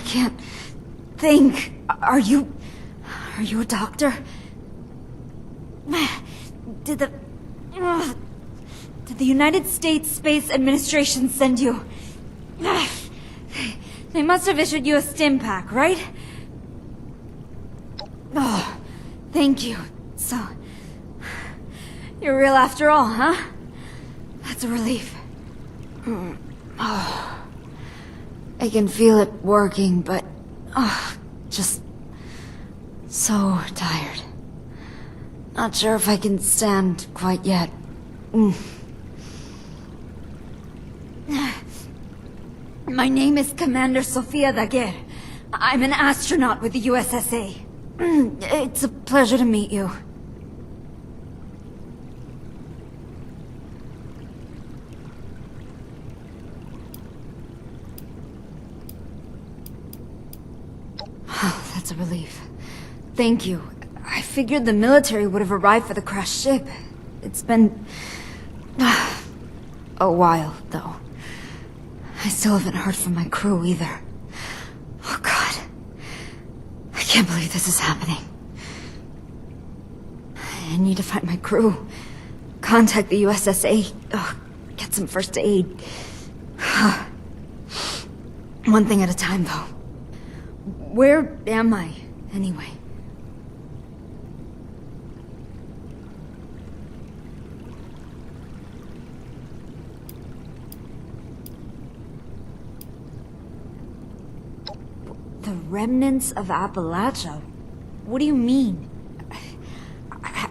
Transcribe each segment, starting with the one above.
can't think. Are you a doctor? Did the United States Space Administration send you? They must have issued you a stim pack, right? Oh, thank you. So, you're real after all, huh? That's a relief. Oh, I can feel it working, but just so tired. Not sure if I can stand quite yet. My name is Commander Sofia Daguerre. I'm an astronaut with the U.S.S.A. It's a pleasure to meet you. Oh, that's a relief. Thank you. I figured the military would have arrived for the crashed ship. It's been a while, though. I still haven't heard from my crew either. Oh God. I can't believe this is happening. I need to find my crew. Contact the U.S.S.A. Get some first aid. One thing at a time, though. Where am I, anyway? The remnants of Appalachia? What do you mean?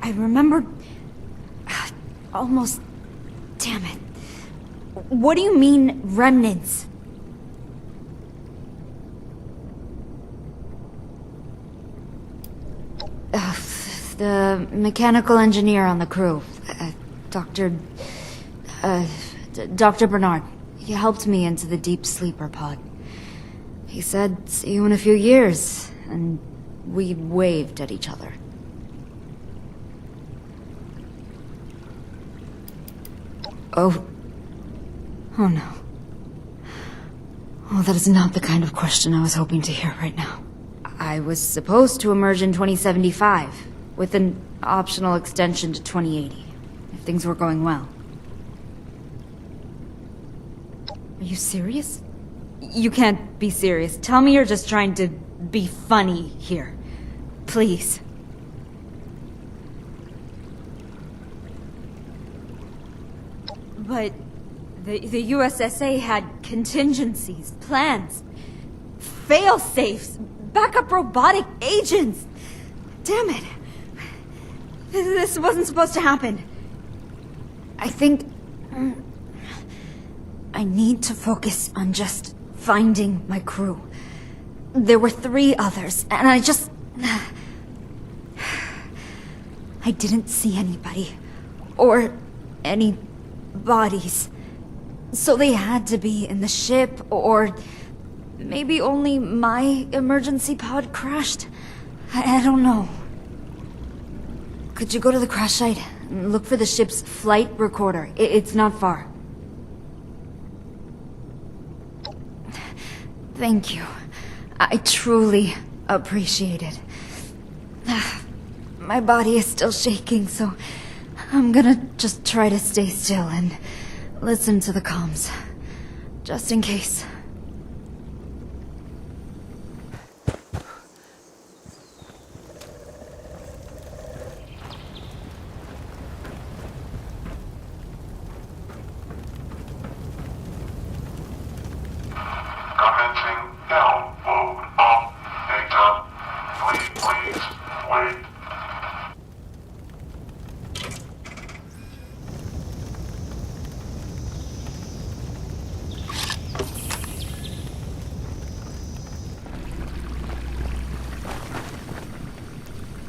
I remember... almost... Damn it. What do you mean, remnants? The mechanical engineer on the crew. Dr. Bernard. He helped me into the deep sleeper pod. He said, see you in a few years, and we waved at each other. Oh no. Oh, that is not the kind of question I was hoping to hear right now. I was supposed to emerge in 2075, with an optional extension to 2080, if things were going well. Are you serious? You can't be serious. Tell me you're just trying to be funny here. Please. But the U.S.S.A. had contingencies, plans, fail-safes, backup robotic agents. Damn it. This wasn't supposed to happen. I think... I need to focus on just finding my crew. There were 3 others, and I didn't see anybody. Or any bodies. So they had to be in the ship, or maybe only my emergency pod crashed. I don't know. Could you go to the crash site and look for the ship's flight recorder? It's not far. Thank you. I truly appreciate it. My body is still shaking, so I'm gonna just try to stay still and listen to the comms. Just in case.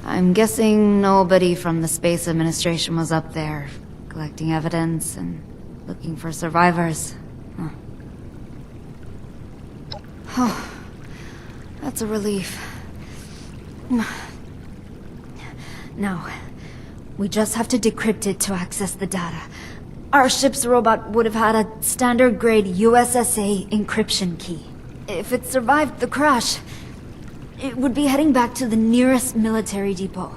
I'm guessing nobody from the Space Administration was up there, collecting evidence and looking for survivors. Huh. Oh, that's a relief. Now, we just have to decrypt it to access the data. Our ship's robot would have had a standard-grade U.S.S.A. encryption key. If it survived the crash, it would be heading back to the nearest military depot.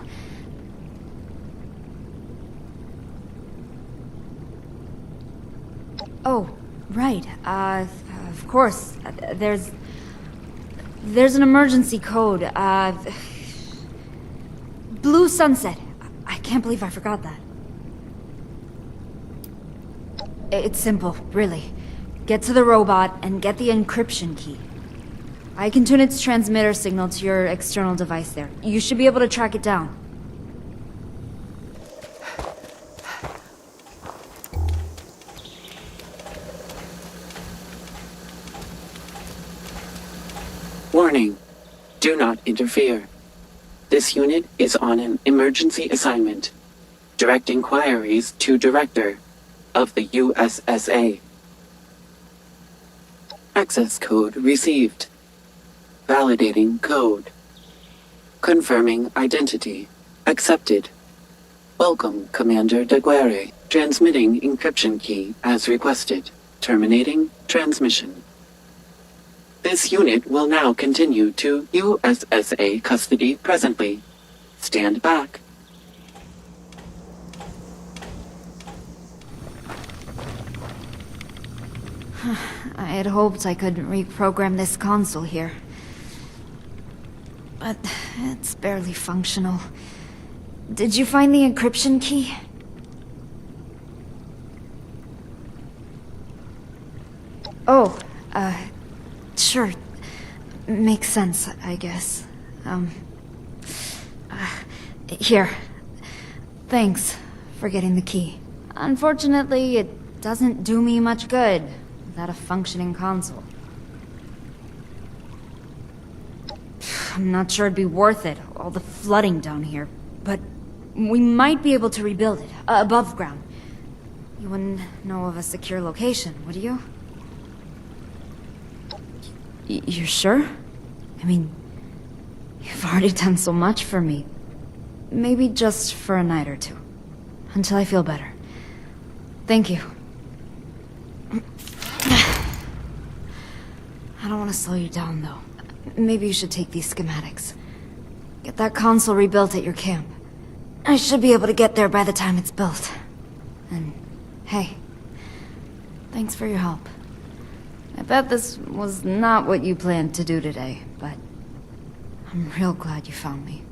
Oh, right. Of course. There's an emergency code. Blue Sunset. I can't believe I forgot that. It's simple, really. Get to the robot and get the encryption key. I can tune its transmitter signal to your external device there. You should be able to track it down. Warning. Do not interfere. This unit is on an emergency assignment. Direct inquiries to Director of the U.S.S.A. Access code received. Validating code. Confirming identity. Accepted. Welcome, Commander Daguerre. Transmitting encryption key as requested. Terminating transmission. This unit will now continue to U.S.S.A. custody presently. Stand back. I had hoped I could reprogram this console here. But it's barely functional. Did you find the encryption key? Oh, sure. Makes sense, I guess. Here. Thanks for getting the key. Unfortunately, it doesn't do me much good without a functioning console. I'm not sure it'd be worth it, all the flooding down here, but we might be able to rebuild it, above ground. You wouldn't know of a secure location, would you? You're sure? I mean, you've already done so much for me. Maybe just for a night or two. Until I feel better. Thank you. I don't want to slow you down, though. Maybe you should take these schematics. Get that console rebuilt at your camp. I should be able to get there by the time it's built. And, hey, thanks for your help. I bet this was not what you planned to do today, but I'm real glad you found me.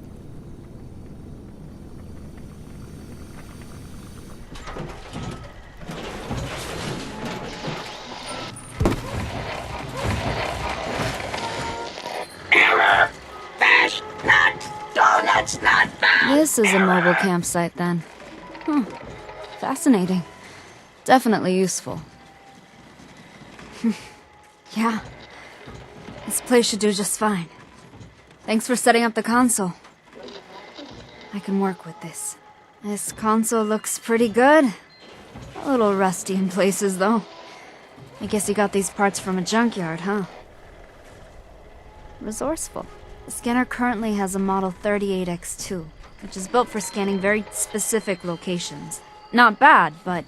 Error. Fish, not donuts, not found. This is a mobile campsite, then. Fascinating. Definitely useful. Yeah. This place should do just fine. Thanks for setting up the console. I can work with this. This console looks pretty good. A little rusty in places, though. I guess you got these parts from a junkyard, huh? Resourceful. The scanner currently has a model 38X2, which is built for scanning very specific locations. Not bad, but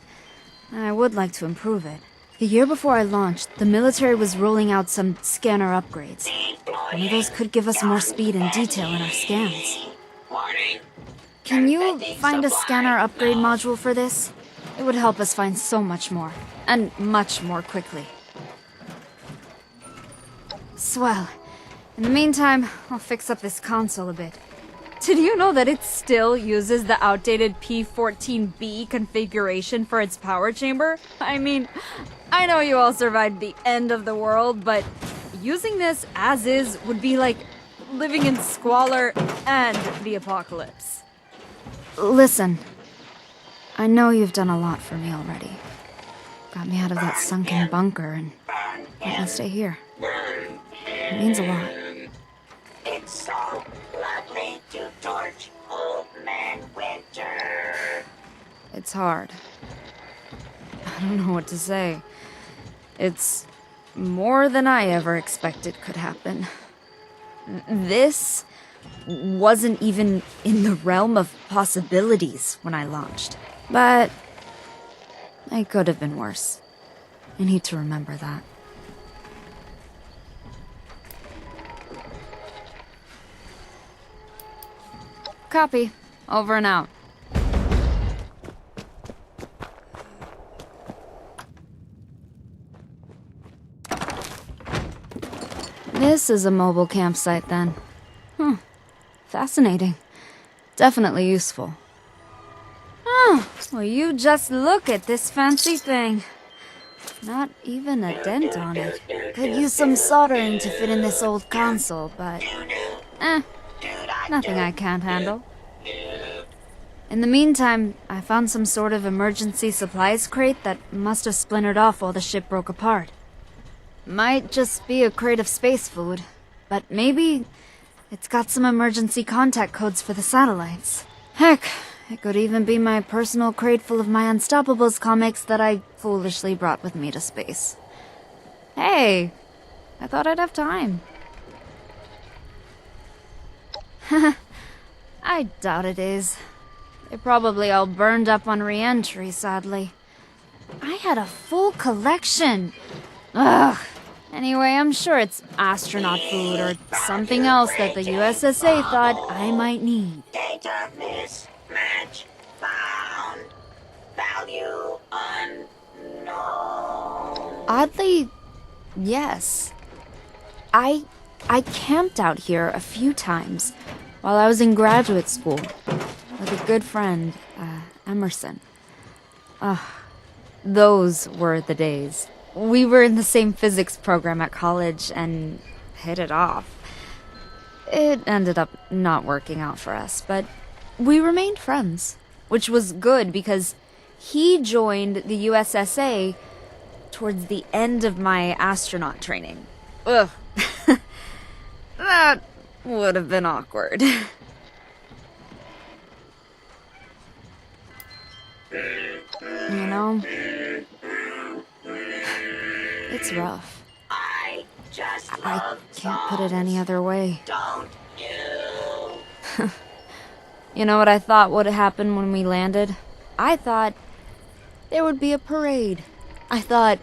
I would like to improve it. The year before I launched, the military was rolling out some scanner upgrades. One of those could give us more speed and detail in our scans. Can you find a scanner upgrade module for this? It would help us find so much more, and much more quickly. Swell. In the meantime, I'll fix up this console a bit. Did you know that it still uses the outdated P14B configuration for its power chamber? I mean, I know you all survived the end of the world, but using this as is would be like living in squalor and the apocalypse. Listen, I know you've done a lot for me already. Got me out of that sunken bunker and let me stay here. It means a lot. It's so lovely to torch Old Man Winter. It's hard. I don't know what to say. It's more than I ever expected could happen. This wasn't even in the realm of possibilities when I launched. But it could have been worse. I need to remember that. Copy. Over and out. This is a mobile campsite, then. Fascinating. Definitely useful. Oh, well, you just look at this fancy thing. Not even a dent on it. Could use some soldering to fit in this old console, but... nothing I can't handle. In the meantime, I found some sort of emergency supplies crate that must have splintered off while the ship broke apart. Might just be a crate of space food, but maybe it's got some emergency contact codes for the satellites. Heck, it could even be my personal crate full of my Unstoppables comics that I foolishly brought with me to space. Hey, I thought I'd have time. I doubt it is. They probably all burned up on re-entry, sadly. I had a full collection. Ugh. Anyway, I'm sure it's astronaut food or something else that the U.S.S.A. thought I might need. Data mismatch found. Value unknown. Oddly, yes. I camped out here a few times while I was in graduate school with a good friend, Emerson. Those were the days. We were in the same physics program at college and hit it off. It ended up not working out for us, but we remained friends, which was good because he joined the U.S.S.A. towards the end of my astronaut training. Ugh. That would have been awkward. You know? It's rough. I can't put it any other way. Don't you? You know what I thought would happen when we landed? I thought there would be a parade. I thought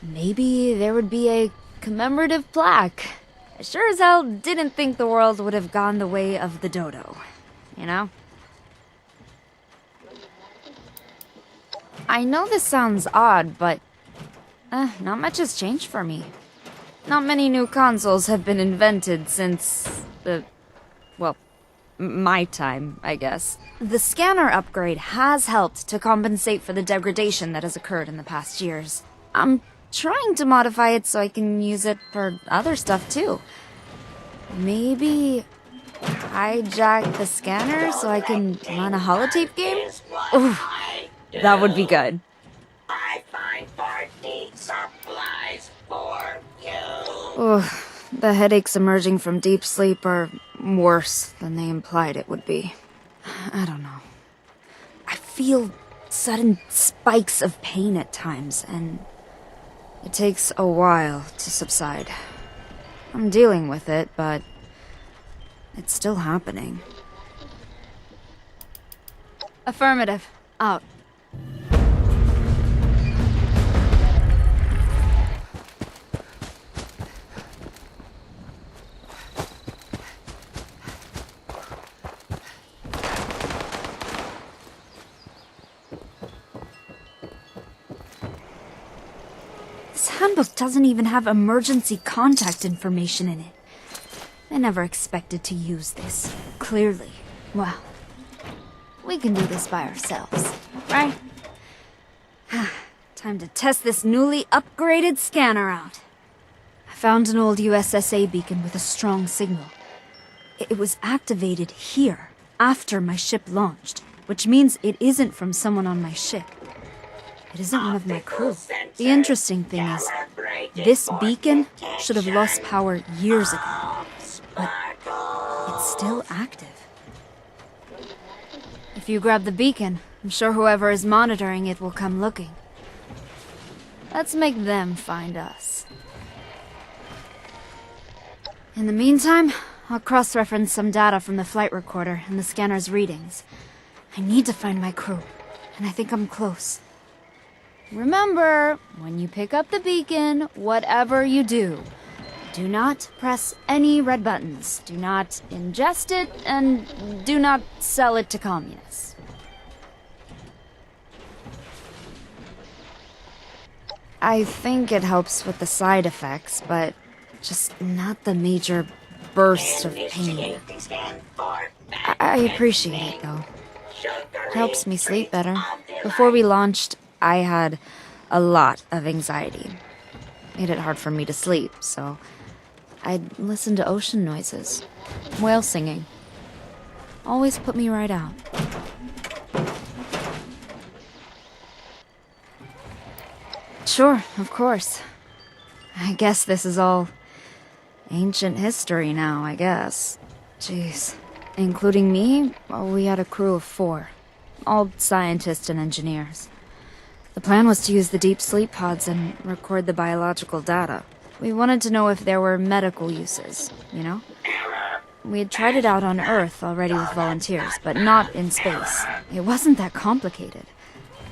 maybe there would be a commemorative plaque. I sure as hell didn't think the world would have gone the way of the dodo. You know? I know this sounds odd, but not much has changed for me. Not many new consoles have been invented since my time, I guess. The scanner upgrade has helped to compensate for the degradation that has occurred in the past years. I'm trying to modify it so I can use it for other stuff too. Maybe hijack the scanner so I can run a holotape game? Ooh, that would be good. I find party supplies for you. Ugh, the headaches emerging from deep sleep are worse than they implied it would be. I don't know. I feel sudden spikes of pain at times, and it takes a while to subside. I'm dealing with it, but it's still happening. Affirmative. Out. This handbook doesn't even have emergency contact information in it. I never expected to use this. Clearly. Well, we can do this by ourselves, right? Time to test this newly upgraded scanner out. I found an old U.S.S.A. beacon with a strong signal. It was activated here, after my ship launched, which means it isn't from someone on my ship. It isn't one of my crew. The interesting thing is, this beacon should have lost power years ago, but it's still active. If you grab the beacon, I'm sure whoever is monitoring it will come looking. Let's make them find us. In the meantime, I'll cross-reference some data from the flight recorder and the scanner's readings. I need to find my crew, and I think I'm close. Remember, when you pick up the beacon, whatever you do, Do not press any red buttons. Do not ingest it, and do not sell it to communists. I think it helps with the side effects, but just not the major bursts of pain. I appreciate it, though. It helps me sleep better. Before we launched, I had a lot of anxiety. Made it hard for me to sleep, so I'd listen to ocean noises, whale singing. Always put me right out. Sure, of course. I guess this is all ancient history now, I guess. Jeez. Including me, well, we had a crew of 4. All scientists and engineers. The plan was to use the deep sleep pods and record the biological data. We wanted to know if there were medical uses, you know? We had tried it out on Earth already with volunteers, but not in space. It wasn't that complicated.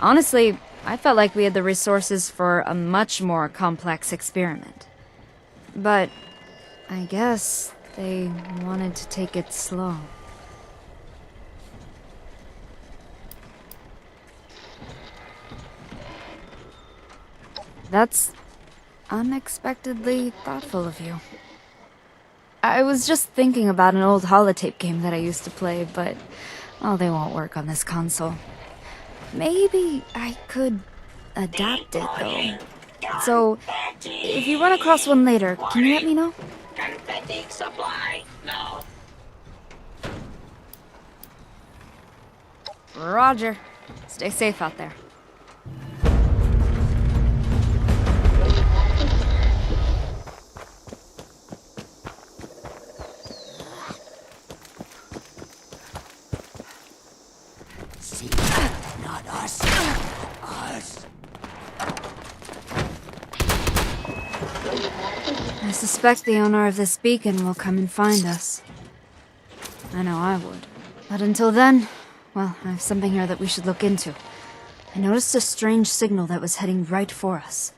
Honestly, I felt like we had the resources for a much more complex experiment. But I guess they wanted to take it slow. That's unexpectedly thoughtful of you. I was just thinking about an old holotape game that I used to play, but, oh, they won't work on this console. Maybe I could adapt it, though. So, if you run across one later, can you let me know? Confetti supply, no. Roger. Stay safe out there. See, not us. Us. I suspect the owner of this beacon will come and find us. I know I would. But until then, well, I have something here that we should look into. I noticed a strange signal that was heading right for us.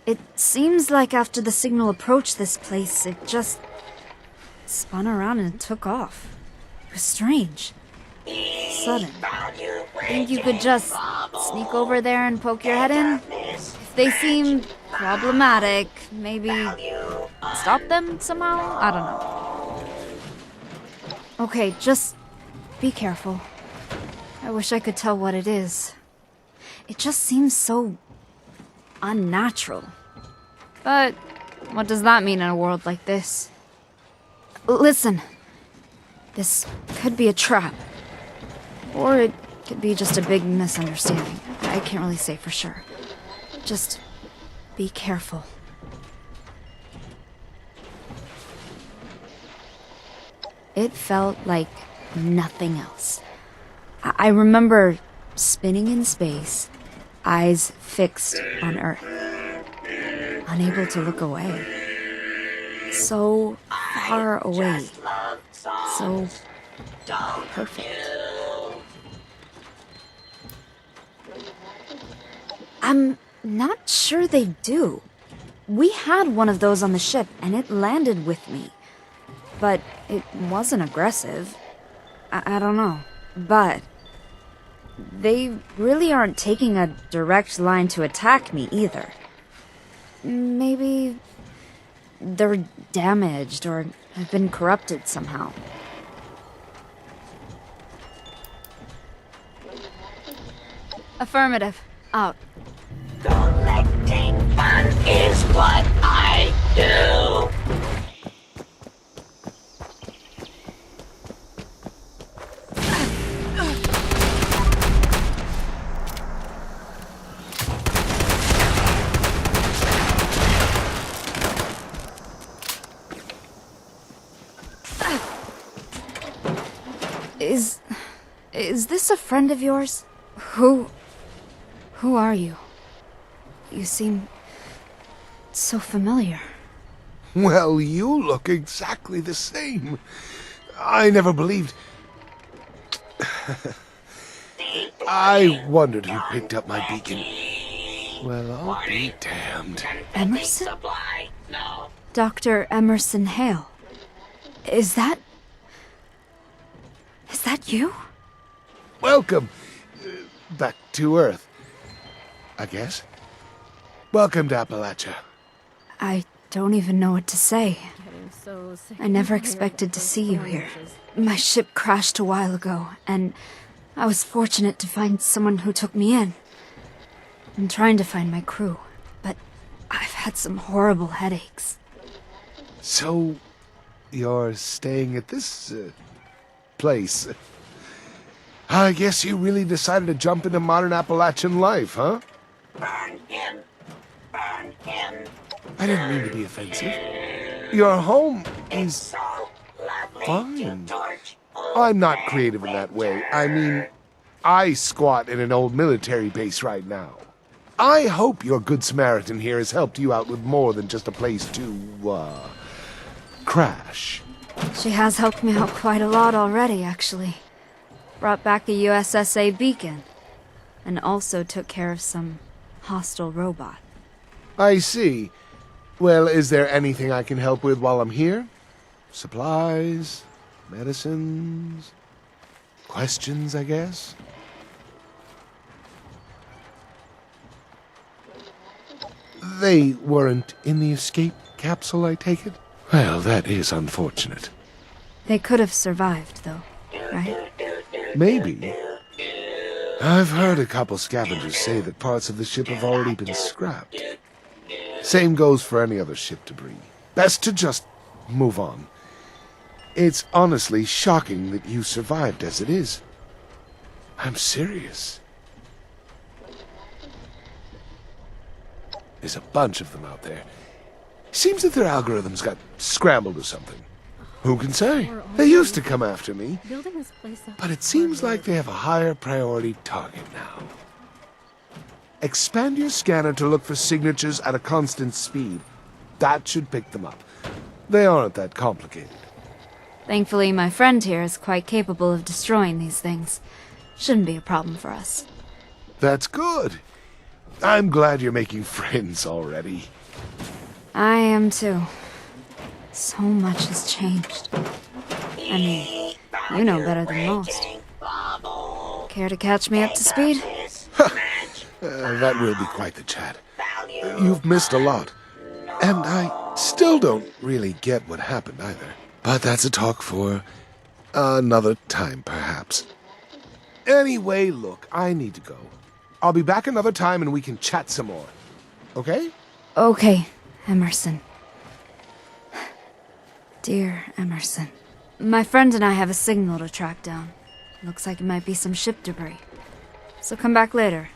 It seems like after the signal approached this place, it just spun around and took off. It was strange. Sudden. Think you could just sneak over there and poke your head in? If they seem problematic, maybe stop them somehow? I don't know. Okay, just be careful. I wish I could tell what it is. It just seems so unnatural. But what does that mean in a world like this? Listen. This could be a trap. Or it could be just a big misunderstanding. I can't really say for sure. Just be careful. It felt like nothing else. I remember spinning in space, eyes fixed on Earth, unable to look away. So far away. So perfect. I'm not sure they do. We had one of those on the ship, and it landed with me. But it wasn't aggressive. I don't know. But they really aren't taking a direct line to attack me either. Maybe they're damaged or have been corrupted somehow. Affirmative. Out. Collecting fun is what I do. Is this a friend of yours? Who are you? You seem so familiar. Well, you look exactly the same. I never believed... I wondered who picked up my beacon. Well, I'll be damned. Emerson? Supply, no. Dr. Emerson Hale. Is that you? Welcome back to Earth, I guess. Welcome to Appalachia. I don't even know what to say. I never expected to see you here. My ship crashed a while ago, and I was fortunate to find someone who took me in. I'm trying to find my crew, but I've had some horrible headaches. So, you're staying at this place. I guess you really decided to jump into modern Appalachian life, huh? Burn him. Burn him. I didn't mean to be offensive. Your home is So lovely fine. to torch. I'm not creative in that way. I mean, I squat in an old military base right now. I hope your Good Samaritan here has helped you out with more than just a place to, crash. She has helped me out quite a lot already, actually. Brought back a U.S.S.A. beacon, and also took care of some hostile robot. I see. Well, is there anything I can help with while I'm here? Supplies? Medicines? Questions, I guess? They weren't in the escape capsule, I take it? Well, that is unfortunate. They could have survived, though, right? Maybe. I've heard a couple scavengers say that parts of the ship have already been scrapped. Same goes for any other ship debris. Best to just move on. It's honestly shocking that you survived as it is. I'm serious. There's a bunch of them out there. Seems that their algorithms got scrambled or something. Who can say? They used to come after me, but it seems like they have a higher priority target now. Expand your scanner to look for signatures at a constant speed. That should pick them up. They aren't that complicated. Thankfully, my friend here is quite capable of destroying these things. Shouldn't be a problem for us. That's good. I'm glad you're making friends already. I am too. So much has changed. I mean, you know better than most. Care to catch me up to speed? That will be quite the chat. You've missed a lot. And I still don't really get what happened either. But that's a talk for another time, perhaps. Anyway, look, I need to go. I'll be back another time and we can chat some more. Okay? Okay, Emerson. Dear Emerson. My friend and I have a signal to track down. Looks like it might be some ship debris. So come back later,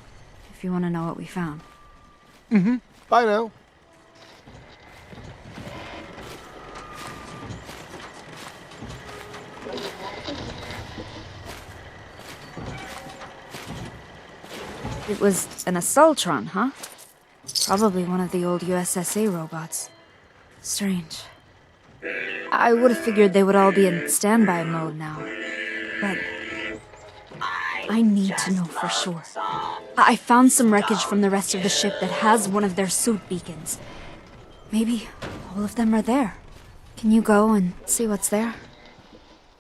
if you want to know what we found. Mm-hmm. Bye now. It was an Assaultron, huh? Probably one of the old U.S.S.A. robots. Strange. I would have figured they would all be in standby mode now. But I need to know for sure. I found some wreckage from the rest of the ship that has one of their suit beacons. Maybe all of them are there. Can you go and see what's there?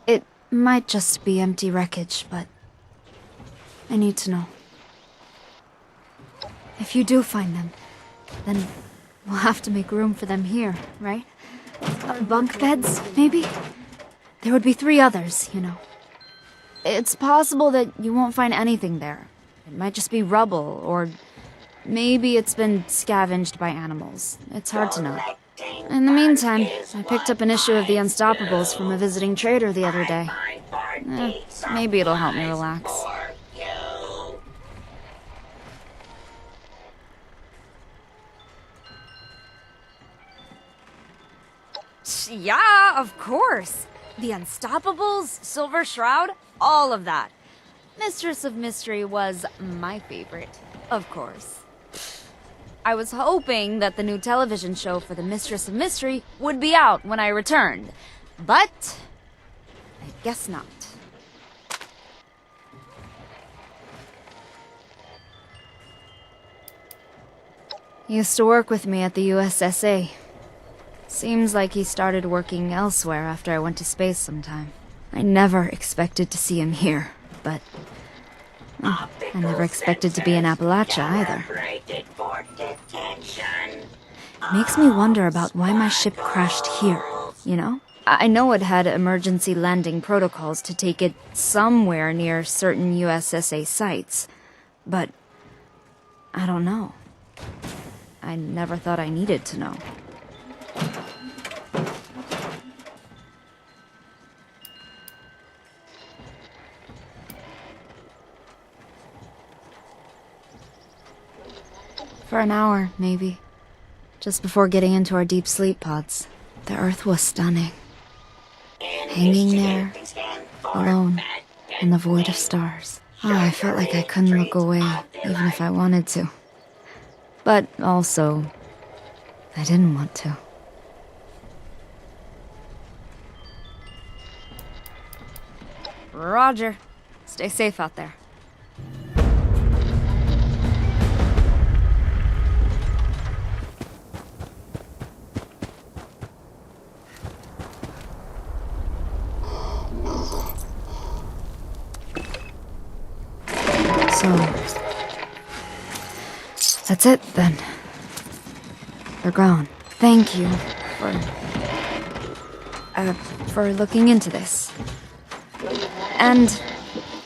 It might just be empty wreckage, but I need to know. If you do find them, then we'll have to make room for them here, right? Bunk beds, maybe? There would be 3 others, you know. It's possible that you won't find anything there. It might just be rubble, or maybe it's been scavenged by animals. It's hard to know. In the meantime, I picked up an issue of The Unstoppables from a visiting trader the other day. Maybe it'll help me relax. Yeah, of course. The Unstoppables, Silver Shroud, all of that. Mistress of Mystery was my favorite, of course. I was hoping that the new television show for the Mistress of Mystery would be out when I returned, but I guess not. He used to work with me at the U.S.S.A. Seems like he started working elsewhere after I went to space sometime. I never expected to see him here, but... well, I never expected to be in Appalachia either. Makes me wonder about why my ship crashed here, you know? I know it had emergency landing protocols to take it somewhere near certain U.S.S.A. sites, but I don't know. I never thought I needed to know. For an hour, maybe. Just before getting into our deep sleep pods. The Earth was stunning. Hanging there, alone, in the void of stars. Oh, I felt like I couldn't look away, even if I wanted to. But also, I didn't want to. Roger. Stay safe out there. So, that's it, then. They're gone. Thank you for looking into this. And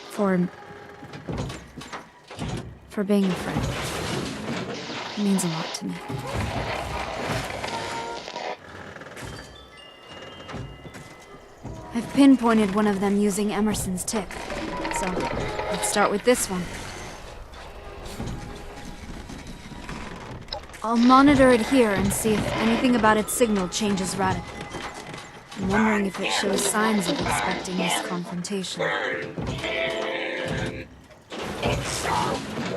for being a friend. It means a lot to me. I've pinpointed one of them using Emerson's tip. So, let's start with this one. I'll monitor it here and see if anything about its signal changes radically. I'm wondering if it shows signs of expecting this confrontation. It's so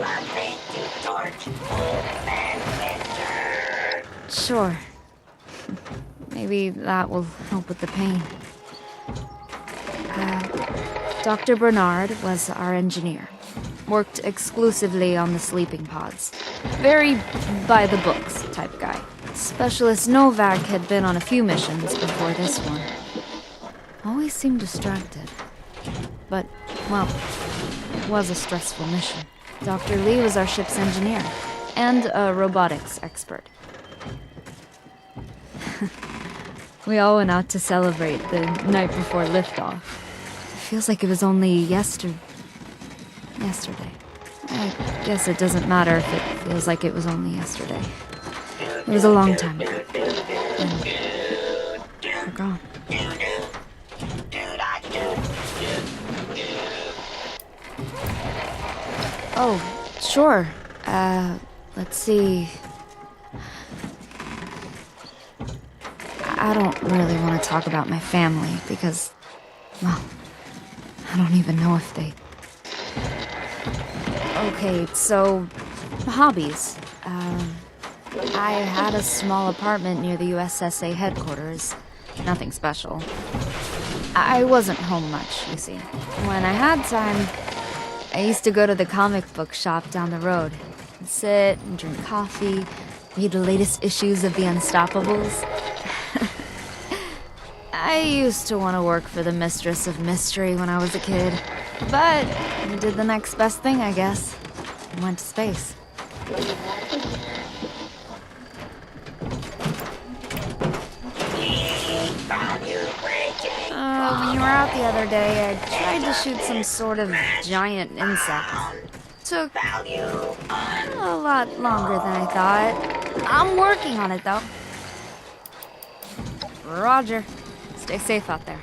lovely to torch old man Winter. Sure. Maybe that will help with the pain. Dr. Bernard was our engineer. Worked exclusively on the sleeping pods. Very by-the-books type guy. Specialist Novak had been on a few missions before this one. Always seemed distracted. But, well, it was a stressful mission. Dr. Lee was our ship's engineer, and a robotics expert. We all went out to celebrate the night before liftoff. Feels like it was only yesterday. I guess it doesn't matter if it feels like it was only yesterday. It was a long time ago. And we're gone. Oh, sure. Let's see. I don't really want to talk about my family because, well, I don't even know if they... Okay, so, hobbies. I had a small apartment near the U.S.S.A. headquarters. Nothing special. I wasn't home much, you see. When I had time, I used to go to the comic book shop down the road. And sit and drink coffee, read the latest issues of the Unstoppables. I used to want to work for the Mistress of Mystery when I was a kid. But I did the next best thing, I guess. And went to space. When you were out the other day, I tried to shoot some sort of giant insect. Took a lot longer than I thought. I'm working on it, though. Roger. Stay safe out there.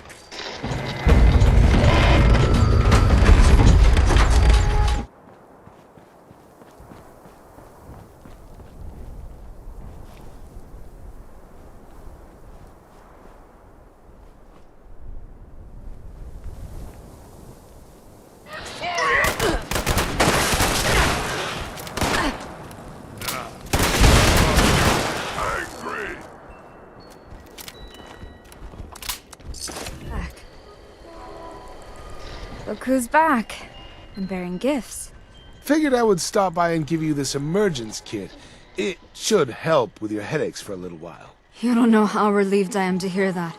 Look who's back. And bearing gifts. Figured I would stop by and give you this emergence kit. It should help with your headaches for a little while. You don't know how relieved I am to hear that.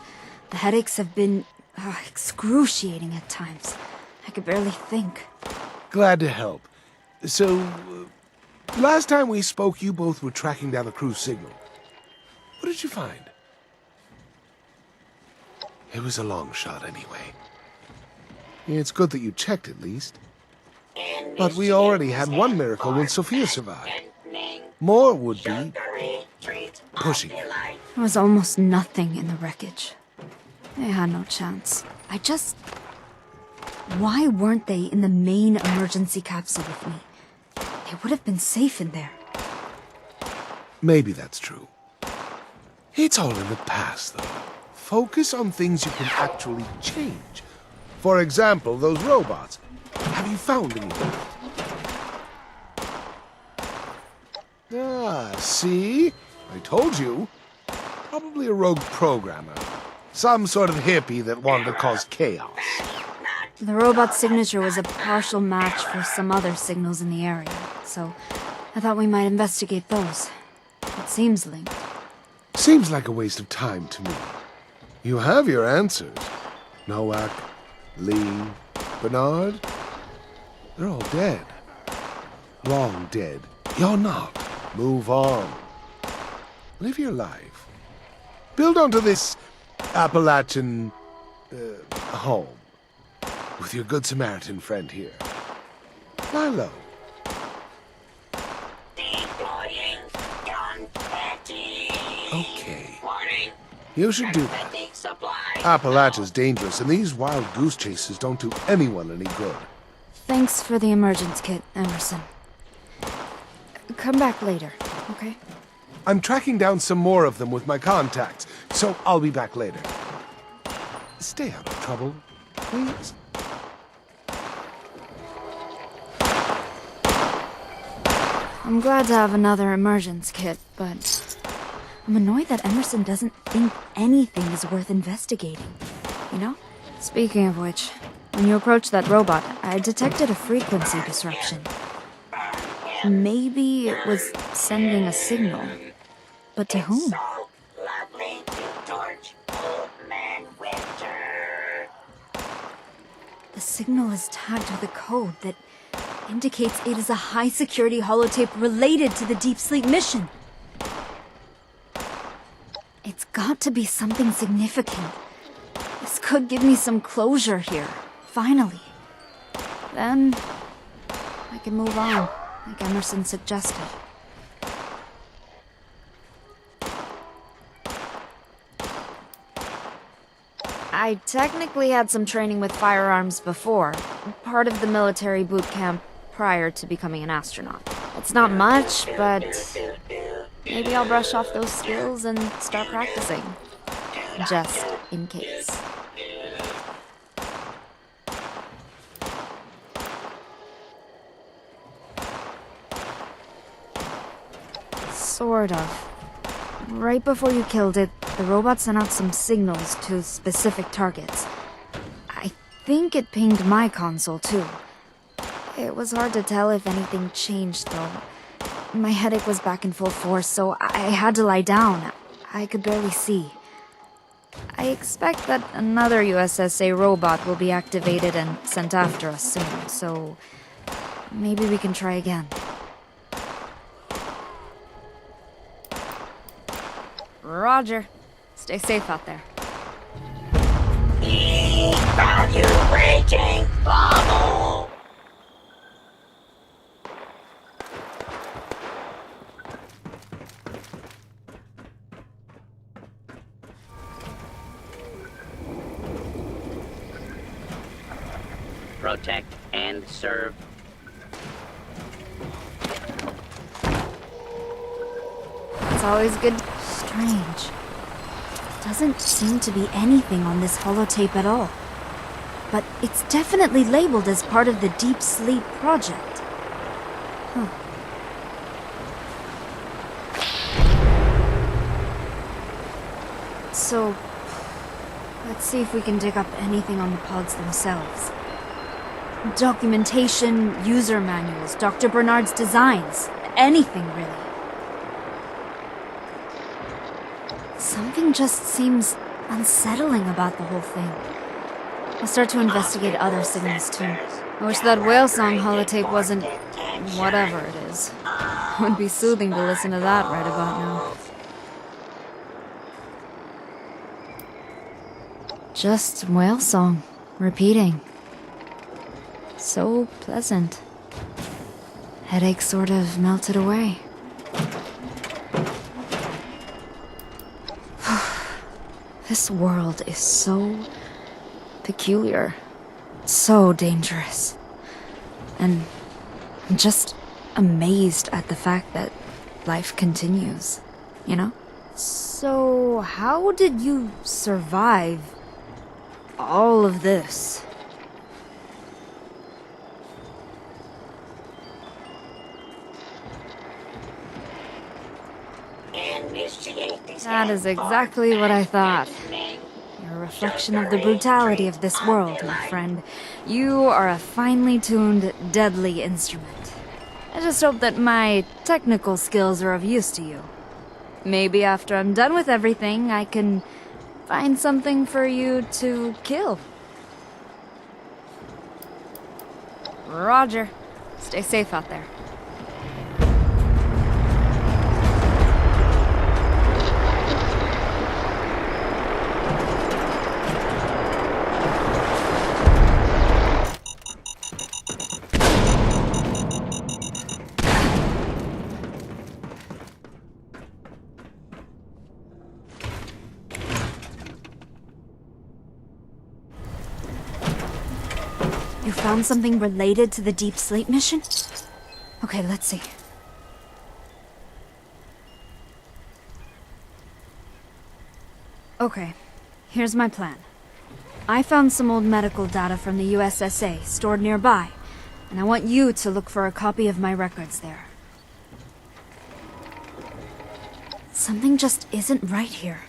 The headaches have been excruciating at times. I could barely think. Glad to help. So, last time we spoke, you both were tracking down the crew's signal. What did you find? It was a long shot anyway. It's good that you checked at least. But we already had one miracle when Sofia survived. More would be pushing it. There was almost nothing in the wreckage. They had no chance. Why weren't they in the main emergency capsule with me? They would have been safe in there. Maybe that's true. It's all in the past, though. Focus on things you can actually change. For example, those robots. Have you found anything? Ah, see? I told you. Probably a rogue programmer. Some sort of hippie that wanted to cause chaos. The robot's signature was a partial match for some other signals in the area, so I thought we might investigate those. It seems linked. Seems like a waste of time to me. You have your answers. Nowak, Lee, Bernard. They're all dead. Long dead. You're not. Move on. Live your life. Build onto this Appalachian home with your good Samaritan friend here. Lie low. Deploying confetti. Okay. Warning. You should do that. Confetti supply. Appalachia's dangerous, and these wild goose chases don't do anyone any good. Thanks for the emergence kit, Emerson. Come back later, okay? I'm tracking down some more of them with my contacts, so I'll be back later. Stay out of trouble, please. I'm glad to have another emergence kit, but I'm annoyed that Emerson doesn't think anything is worth investigating. You know? Speaking of which, when you approached that robot, I detected a frequency disruption. Maybe it was sending a signal. But to whom? Lovely to torch Old Man Winter. The signal is tagged with a code that indicates it is a high-security holotape related to the Deep Sleep mission. It's got to be something significant. This could give me some closure here, finally. Then I can move on, like Emerson suggested. I technically had some training with firearms before, part of the military boot camp prior to becoming an astronaut. It's not much, but maybe I'll brush off those skills and start practicing. Just in case. Sort of. Right before you killed it, the robot sent out some signals to specific targets. I think it pinged my console, too. It was hard to tell if anything changed, though. My headache was back in full force, so I had to lie down. I could barely see. I expect that another U.S.S.A. robot will be activated and sent after us soon, so maybe we can try again. Roger. Stay safe out there. Evaluating bubble. Protect and serve. It's always good. Strange. Doesn't seem to be anything on this holotape at all. But it's definitely labeled as part of the Deep Sleep project. Huh. So, let's see if we can dig up anything on the pods themselves. Documentation, user manuals, Dr. Bernard's designs, anything really. Something just seems unsettling about the whole thing. I'll start to investigate other signals too. I wish that whale song holotape wasn't whatever it is. It would be soothing to listen to that right about now. Just whale song, repeating. So pleasant. Headache sort of melted away. This world is so peculiar, so dangerous. And I'm just amazed at the fact that life continues, you know? So, how did you survive all of this? That is exactly what I thought. You're a reflection of the brutality of this world, my friend. You are a finely tuned, deadly instrument. I just hope that my technical skills are of use to you. Maybe after I'm done with everything, I can find something for you to kill. Roger. Stay safe out there. You found something related to the deep sleep mission? Okay, let's see. Okay, here's my plan. I found some old medical data from the U.S.S.A. stored nearby, and I want you to look for a copy of my records there. Something just isn't right here.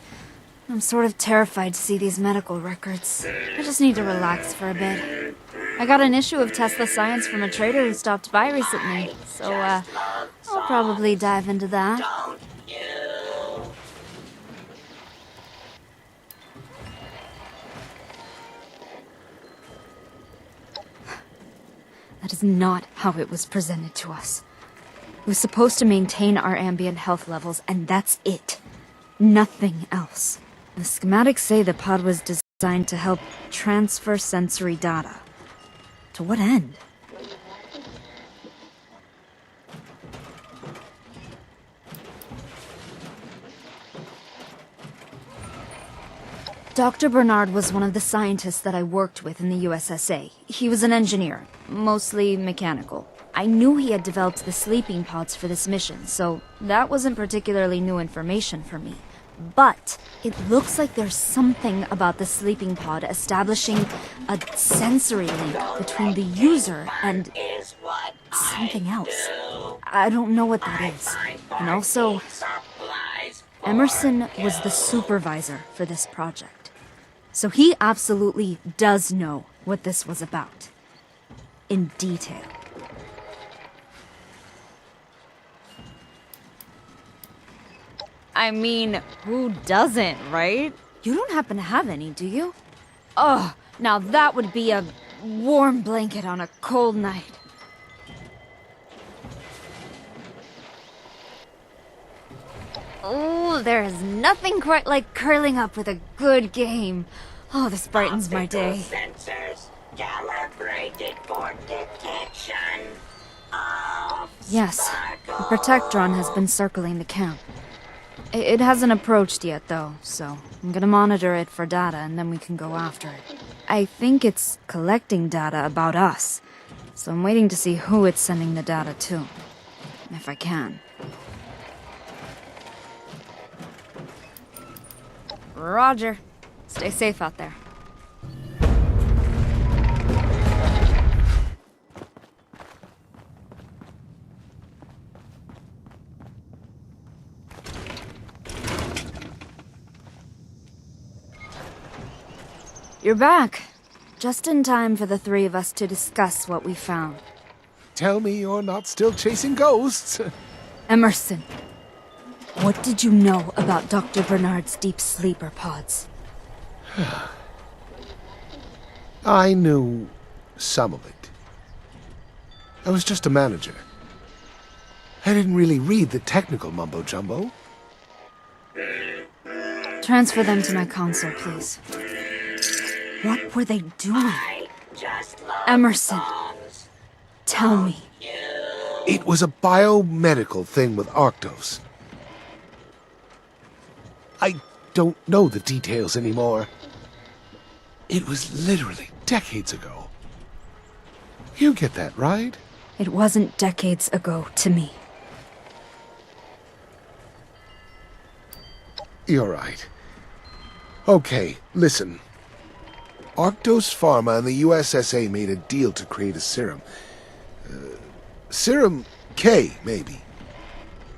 I'm sort of terrified to see these medical records. I just need to relax for a bit. I got an issue of Tesla Science from a trader who stopped by recently, so, I'll probably dive into that. That is not how it was presented to us. It was supposed to maintain our ambient health levels, and that's it. Nothing else. The schematics say the pod was designed to help transfer sensory data. To what end? Dr. Bernard was one of the scientists that I worked with in the U.S.S.A. He was an engineer, mostly mechanical. I knew he had developed the sleeping pods for this mission, so that wasn't particularly new information for me. But it looks like there's something about the sleeping pod establishing a sensory link between the user and something else. I don't know what that is. And also, Emerson was the supervisor for this project. So he absolutely does know what this was about. In detail. I mean, who doesn't, right? You don't happen to have any, do you? Oh, now that would be a warm blanket on a cold night. Oh, there is nothing quite like curling up with a good game. Oh, this brightens my day. Sensors calibrated for detection of Yes, the Protect drone has been circling the camp. It hasn't approached yet, though, so I'm gonna monitor it for data and then we can go after it. I think it's collecting data about us, so I'm waiting to see who it's sending the data to. If I can. Roger. Stay safe out there. You're back. Just in time for the three of us to discuss what we found. Tell me you're not still chasing ghosts. Emerson. What did you know about Dr. Bernard's deep sleeper pods? I knew some of it. I was just a manager. I didn't really read the technical mumbo-jumbo. Transfer them to my console, please. What were they doing? Emerson, tell me. It was a biomedical thing with Arctos. I don't know the details anymore. It was literally decades ago. You get that, right? It wasn't decades ago to me. You're right. Okay, listen. Arctos Pharma and the U.S.S.A. made a deal to create a serum. Serum K, maybe.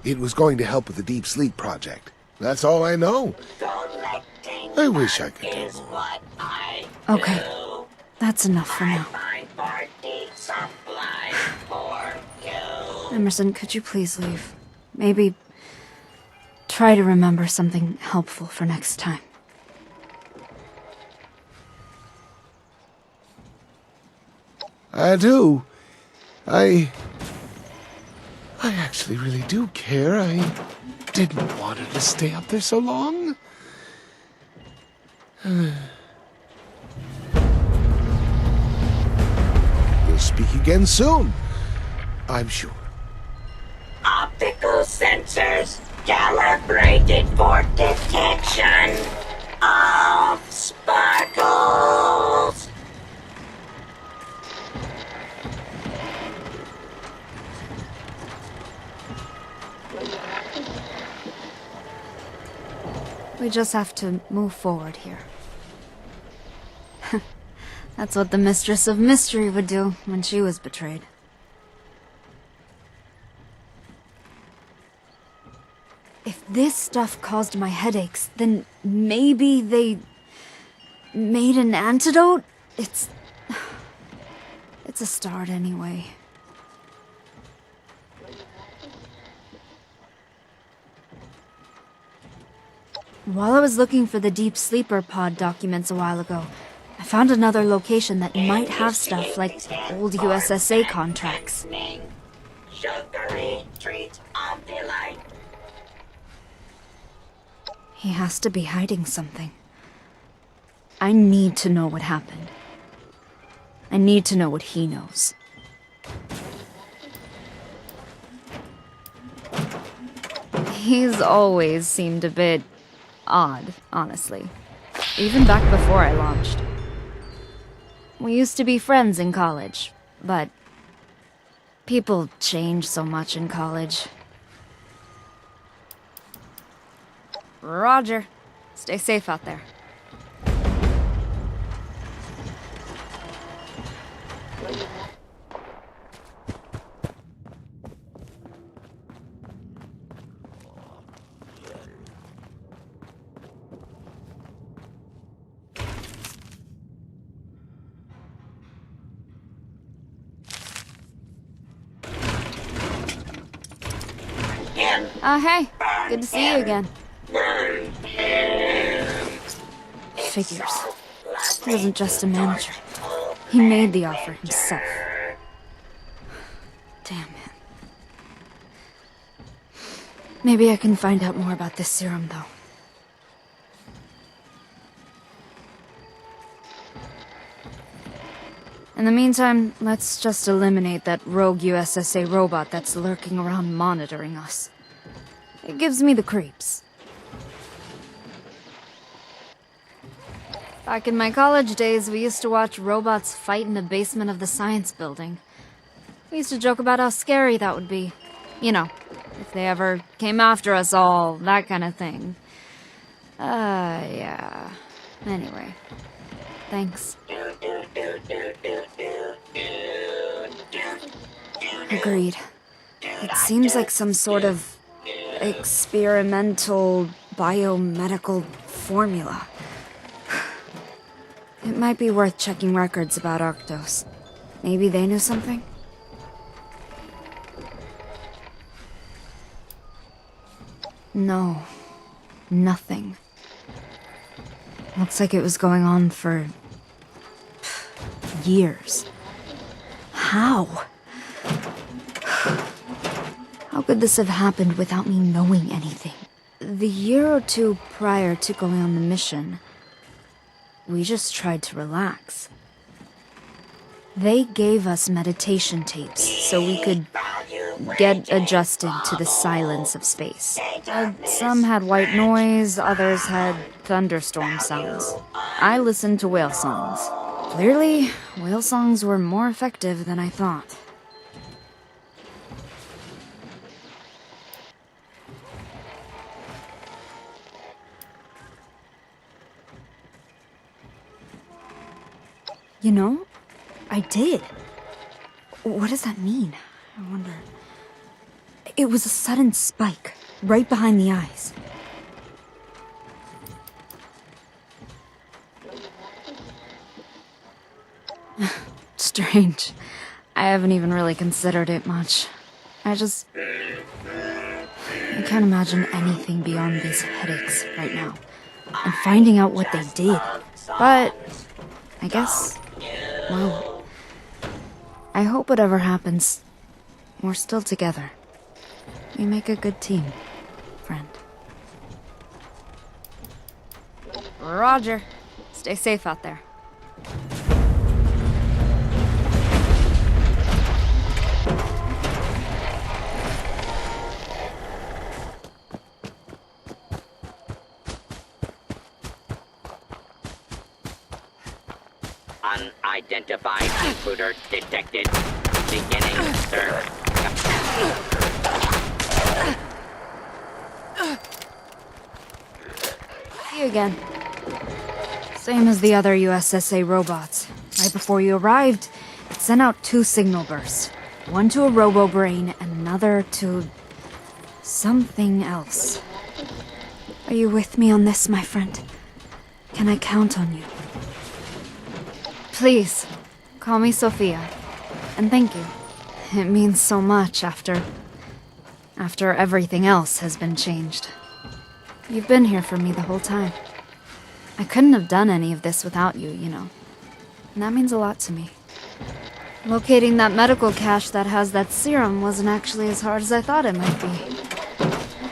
It was going to help with the Deep Sleep project. That's all I know. I wish I could do more. Okay, that's enough for now. Emerson, could you please leave? Maybe try to remember something helpful for next time. I do. I actually really do care. I didn't want her to stay up there so long. We'll speak again soon, I'm sure. Optical sensors calibrated for detection of sparkles. We just have to move forward here. That's what the Mistress of Mystery would do when she was betrayed. If this stuff caused my headaches, then maybe they made an antidote? It's a start anyway. While I was looking for the Deep Sleeper Pod documents a while ago, I found another location that might have stuff like old U.S.S.A. contracts. Sugary treat of delight. He has to be hiding something. I need to know what happened. I need to know what he knows. He's always seemed a bit odd, honestly. Even back before I launched. We used to be friends in college, but people change so much in college. Roger. Stay safe out there. Hey. Good to see you again. Figures. He wasn't just a manager. He made the offer himself. Damn it. Maybe I can find out more about this serum, though. In the meantime, let's just eliminate that rogue U.S.S.A. robot that's lurking around monitoring us. It gives me the creeps. Back in my college days, we used to watch robots fight in the basement of the science building. We used to joke about how scary that would be. You know, if they ever came after us all, that kind of thing. Yeah. Anyway, thanks. Agreed. It seems like some sort of experimental biomedical formula. It might be worth checking records about Arctos. Maybe they knew something? No. Nothing. Looks like it was going on for... years. How? How could this have happened without me knowing anything? The year or two prior to going on the mission, we just tried to relax. They gave us meditation tapes so we could get adjusted to the silence of space. Some had white noise, others had thunderstorm sounds. I listened to whale songs. Clearly, whale songs were more effective than I thought. You know, I did. What does that mean? I wonder. It was a sudden spike, right behind the eyes. Strange. I haven't even really considered it much. I can't imagine anything beyond these headaches right now. And finding out what they did. But I guess, well, I hope whatever happens, we're still together. We make a good team, friend. Roger. Stay safe out there. Unidentified intruder detected. Beginning search. You again. Same as the other U.S.S.A. robots. Right before you arrived, it sent out 2 signal bursts. One to a robo-brain and another to... something else. Are you with me on this, my friend? Can I count on you? Please, call me Sofia. And thank you. It means so much after everything else has been changed. You've been here for me the whole time. I couldn't have done any of this without you, you know. And that means a lot to me. Locating that medical cache that has that serum wasn't actually as hard as I thought it might be.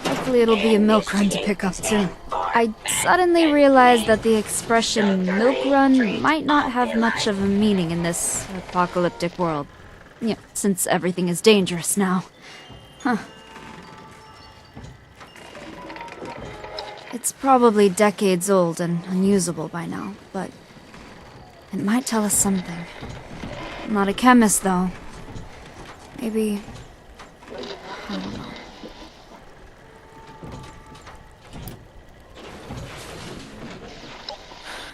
Hopefully it'll be a milk run to pick up too. I suddenly realized that the expression milk run might not have much of a meaning in this apocalyptic world. Yeah, since everything is dangerous now. Huh. It's probably decades old and unusable by now, but it might tell us something. I'm not a chemist, though. Maybe... I don't know.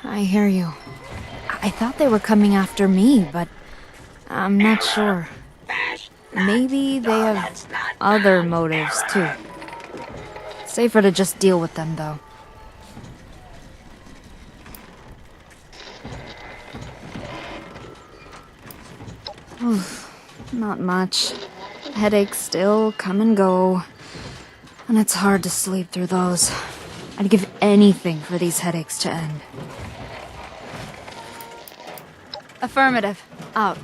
I hear you. I thought they were coming after me, but I'm not sure. Maybe they have other motives, too. Safer to just deal with them, though. Oof, not much. Headaches still come and go. And it's hard to sleep through those. I'd give anything for these headaches to end. Affirmative. Out.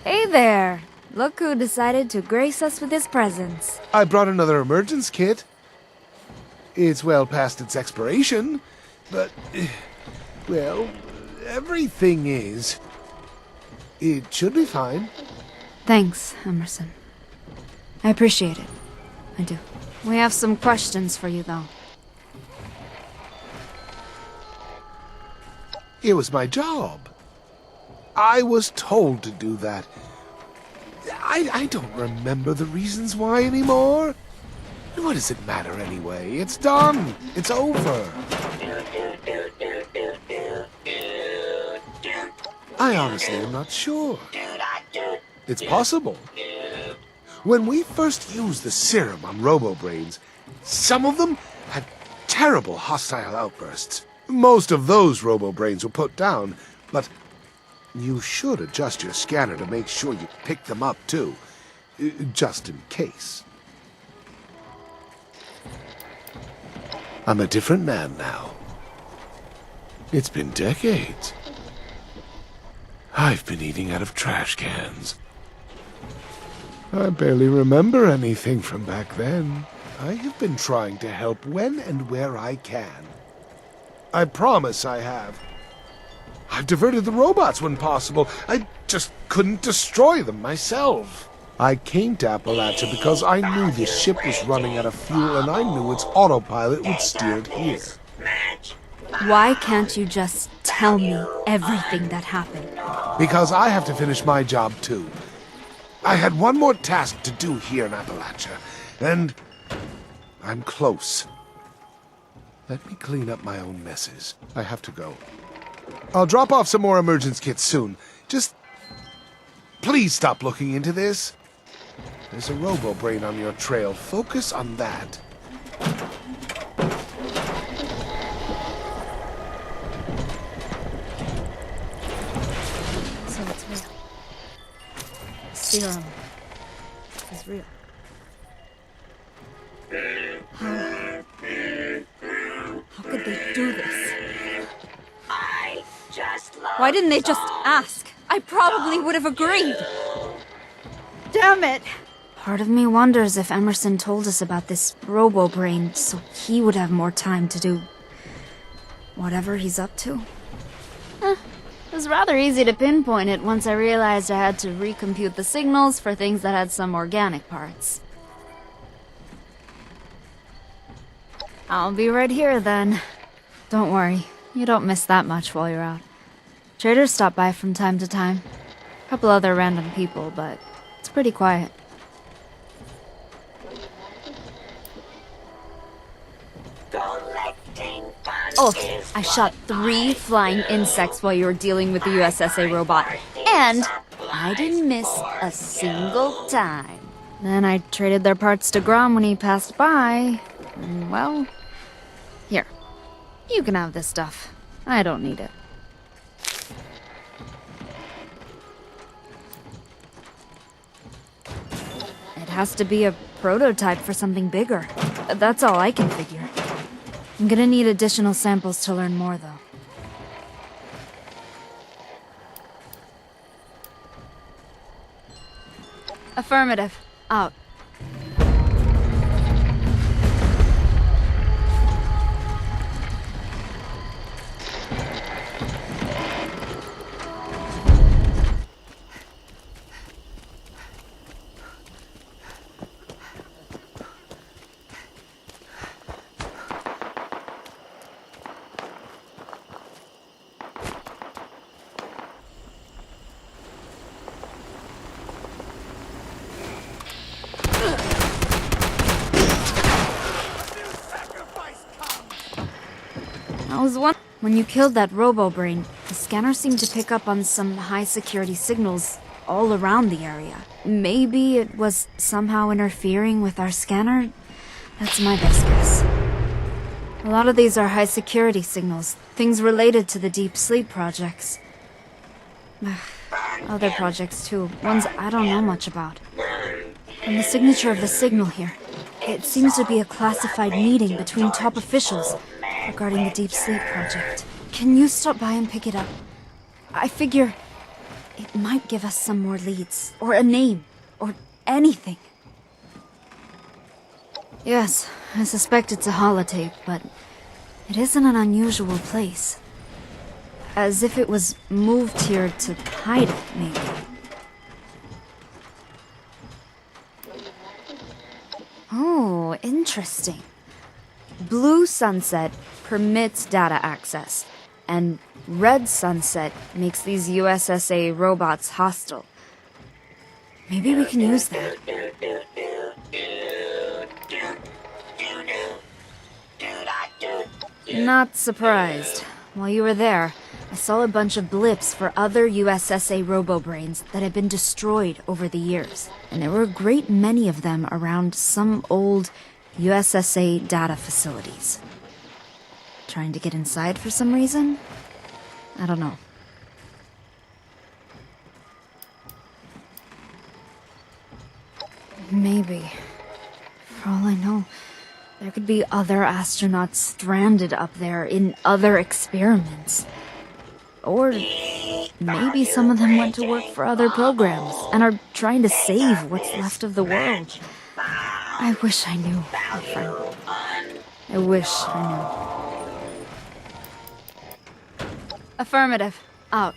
Hey there! Look who decided to grace us with his presence. I brought another emergence kit. It's well past its expiration, but, well, everything is. It should be fine. Thanks, Emerson. I appreciate it. I do. We have some questions for you, though. It was my job. I was told to do that. I don't remember the reasons why anymore. What does it matter anyway? It's done. It's over. I honestly am not sure. It's possible. When we first used the serum on Robo-Brains, some of them had terrible hostile outbursts. Most of those Robo-Brains were put down, but you should adjust your scanner to make sure you pick them up too, just in case. I'm a different man now. It's been decades. I've been eating out of trash cans. I barely remember anything from back then. I have been trying to help when and where I can. I promise I have. I've diverted the robots when possible. I just couldn't destroy them myself. I came to Appalachia because I knew the ship was running out of fuel and I knew its autopilot would steer it here. Why can't you just tell me everything that happened? Because I have to finish my job too. I had one more task to do here in Appalachia, and I'm close. Let me clean up my own messes. I have to go. I'll drop off some more emergence kits soon. Just please stop looking into this. There's a Robo-Brain on your trail. Focus on that. So it's real. Serum is real. How could they do this? I just love Why didn't they just ask? I probably would have agreed. Damn it! Part of me wonders if Emerson told us about this Robo-Brain so he would have more time to do whatever he's up to. It was rather easy to pinpoint it once I realized I had to recompute the signals for things that had some organic parts. I'll be right here then. Don't worry, you don't miss that much while you're out. Traders stop by from time to time. A couple other random people, but it's pretty quiet. Oh, I shot 3 flying insects while you were dealing with the U.S.S.A. robot. And I didn't miss a single time. Then I traded their parts to Grom when he passed by. And, well, here. You can have this stuff. I don't need it. It has to be a prototype for something bigger. That's all I can figure. I'm gonna need additional samples to learn more, though. Affirmative. Out. I was wondering, when you killed that Robo-Brain, the scanner seemed to pick up on some high-security signals all around the area. Maybe it was somehow interfering with our scanner? That's my best guess. A lot of these are high-security signals, things related to the Deep Sleep projects. Other projects too, ones I don't know much about. And the signature of the signal here. It seems to be a classified meeting between top officials regarding the Deep Sleep project. Can you stop by and pick it up? I figure it might give us some more leads, or a name, or anything. Yes, I suspect it's a holotape, but it isn't an unusual place. As if it was moved here to hide it, maybe. Oh, interesting. Blue sunset permits data access, and red sunset makes these U.S.S.A. robots hostile. Maybe we can use that. Not surprised. While you were there, I saw a bunch of blips for other U.S.S.A. robo-brains that had been destroyed over the years. And there were a great many of them around some old U.S.S.A. data facilities. Trying to get inside for some reason? I don't know. Maybe. For all I know, there could be other astronauts stranded up there in other experiments. Or maybe some of them went to work for other programs and are trying to save what's left of the world. I wish I knew, my friend. I wish I knew. Affirmative. Out.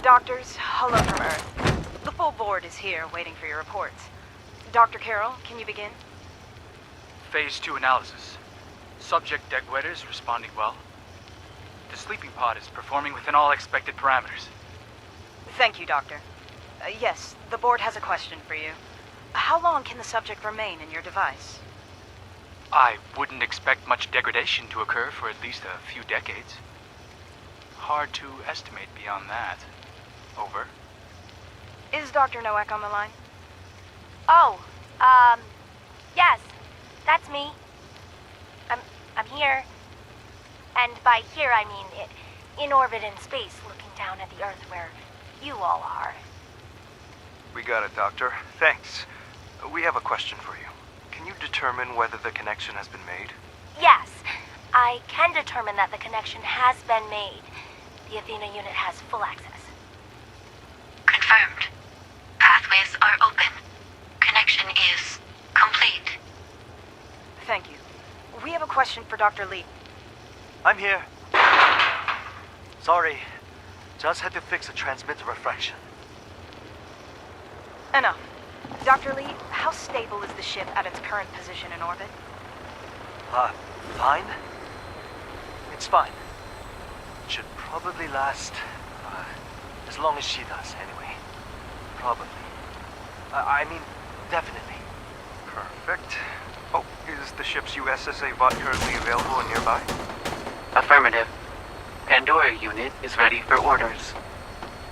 Doctors, hello from Earth. The full board is here, waiting for your reports. Dr. Carroll, can you begin? Phase 2 analysis. Subject Daguerre is responding well. The sleeping pod is performing within all expected parameters. Thank you, Doctor. Yes, the board has a question for you. How long can the subject remain in your device? I wouldn't expect much degradation to occur for at least a few decades. Hard to estimate beyond that. Over. Is Dr. Nowak on the line? Oh, yes, that's me. I'm here. And by here, I mean in orbit in space, looking down at the Earth where you all are. We got it, Doctor. Thanks. We have a question for you. Can you determine whether the connection has been made? Yes, I can determine that the connection has been made. The Athena unit has full access. Confirmed. Pathways are open. Connection is complete. Thank you. We have a question for Dr. Lee. I'm here. Sorry. Just had to fix a transmitter refraction. Enough. Dr. Lee, how stable is the ship at its current position in orbit? Fine? It's fine. Should probably last, as long as she does, anyway. Probably. I mean, definitely. Perfect. Oh, is the ship's U.S.S.A. bot currently available and nearby? Affirmative. Pandora unit is ready for orders.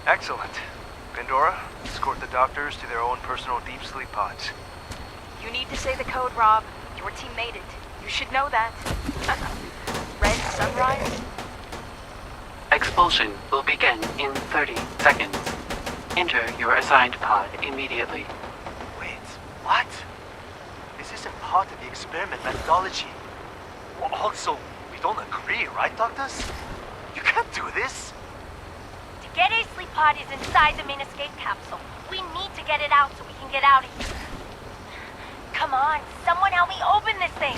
Excellent. Pandora, escort the doctors to their own personal deep sleep pods. You need to say the code, Rob. Your team made it. You should know that. Red sunrise? Expulsion will begin in 30 seconds. Enter your assigned pod immediately. Wait, what? This isn't part of the experiment methodology. Well, also, we don't agree, right, doctors? You can't do this. Daguerre's sleep pod is inside the main escape capsule. We need to get it out so we can get out of here. Come on, someone help me open this thing.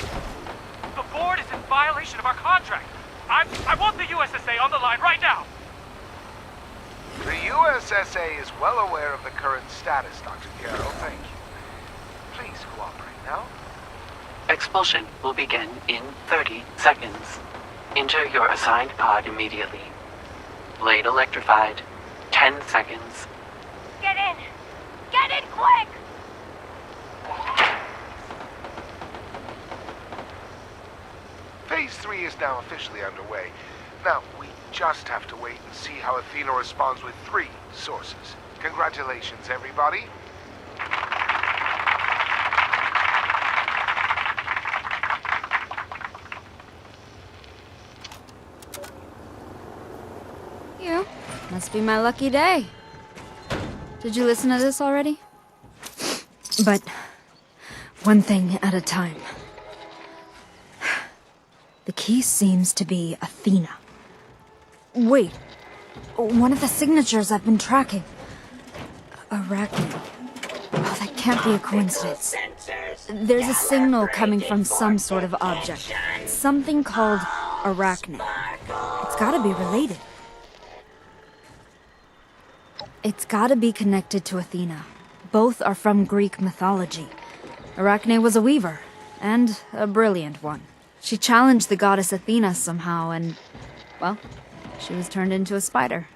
The board is in violation of our contract. I want the U.S.S.A. on the line right now. The U.S.S.A. is well aware of the current status, Dr. Carroll. Thank you. Please cooperate now. Expulsion will begin in 30 seconds. Enter your assigned pod immediately. Blade electrified. 10 seconds. Get in! Get in quick! Phase 3 is now officially underway. Now, we just have to wait and see how Athena responds with 3 sources. Congratulations, everybody. You must be my lucky day. Did you listen to this already? But one thing at a time. The key seems to be Athena. Wait, one of the signatures I've been tracking. Arachne. Oh, that can't be a coincidence. There's a signal coming from some sort of object. Something called Arachne. It's gotta be related. It's gotta be connected to Athena. Both are from Greek mythology. Arachne was a weaver, And a brilliant one. She challenged the goddess Athena somehow, and, well, she was turned into a spider.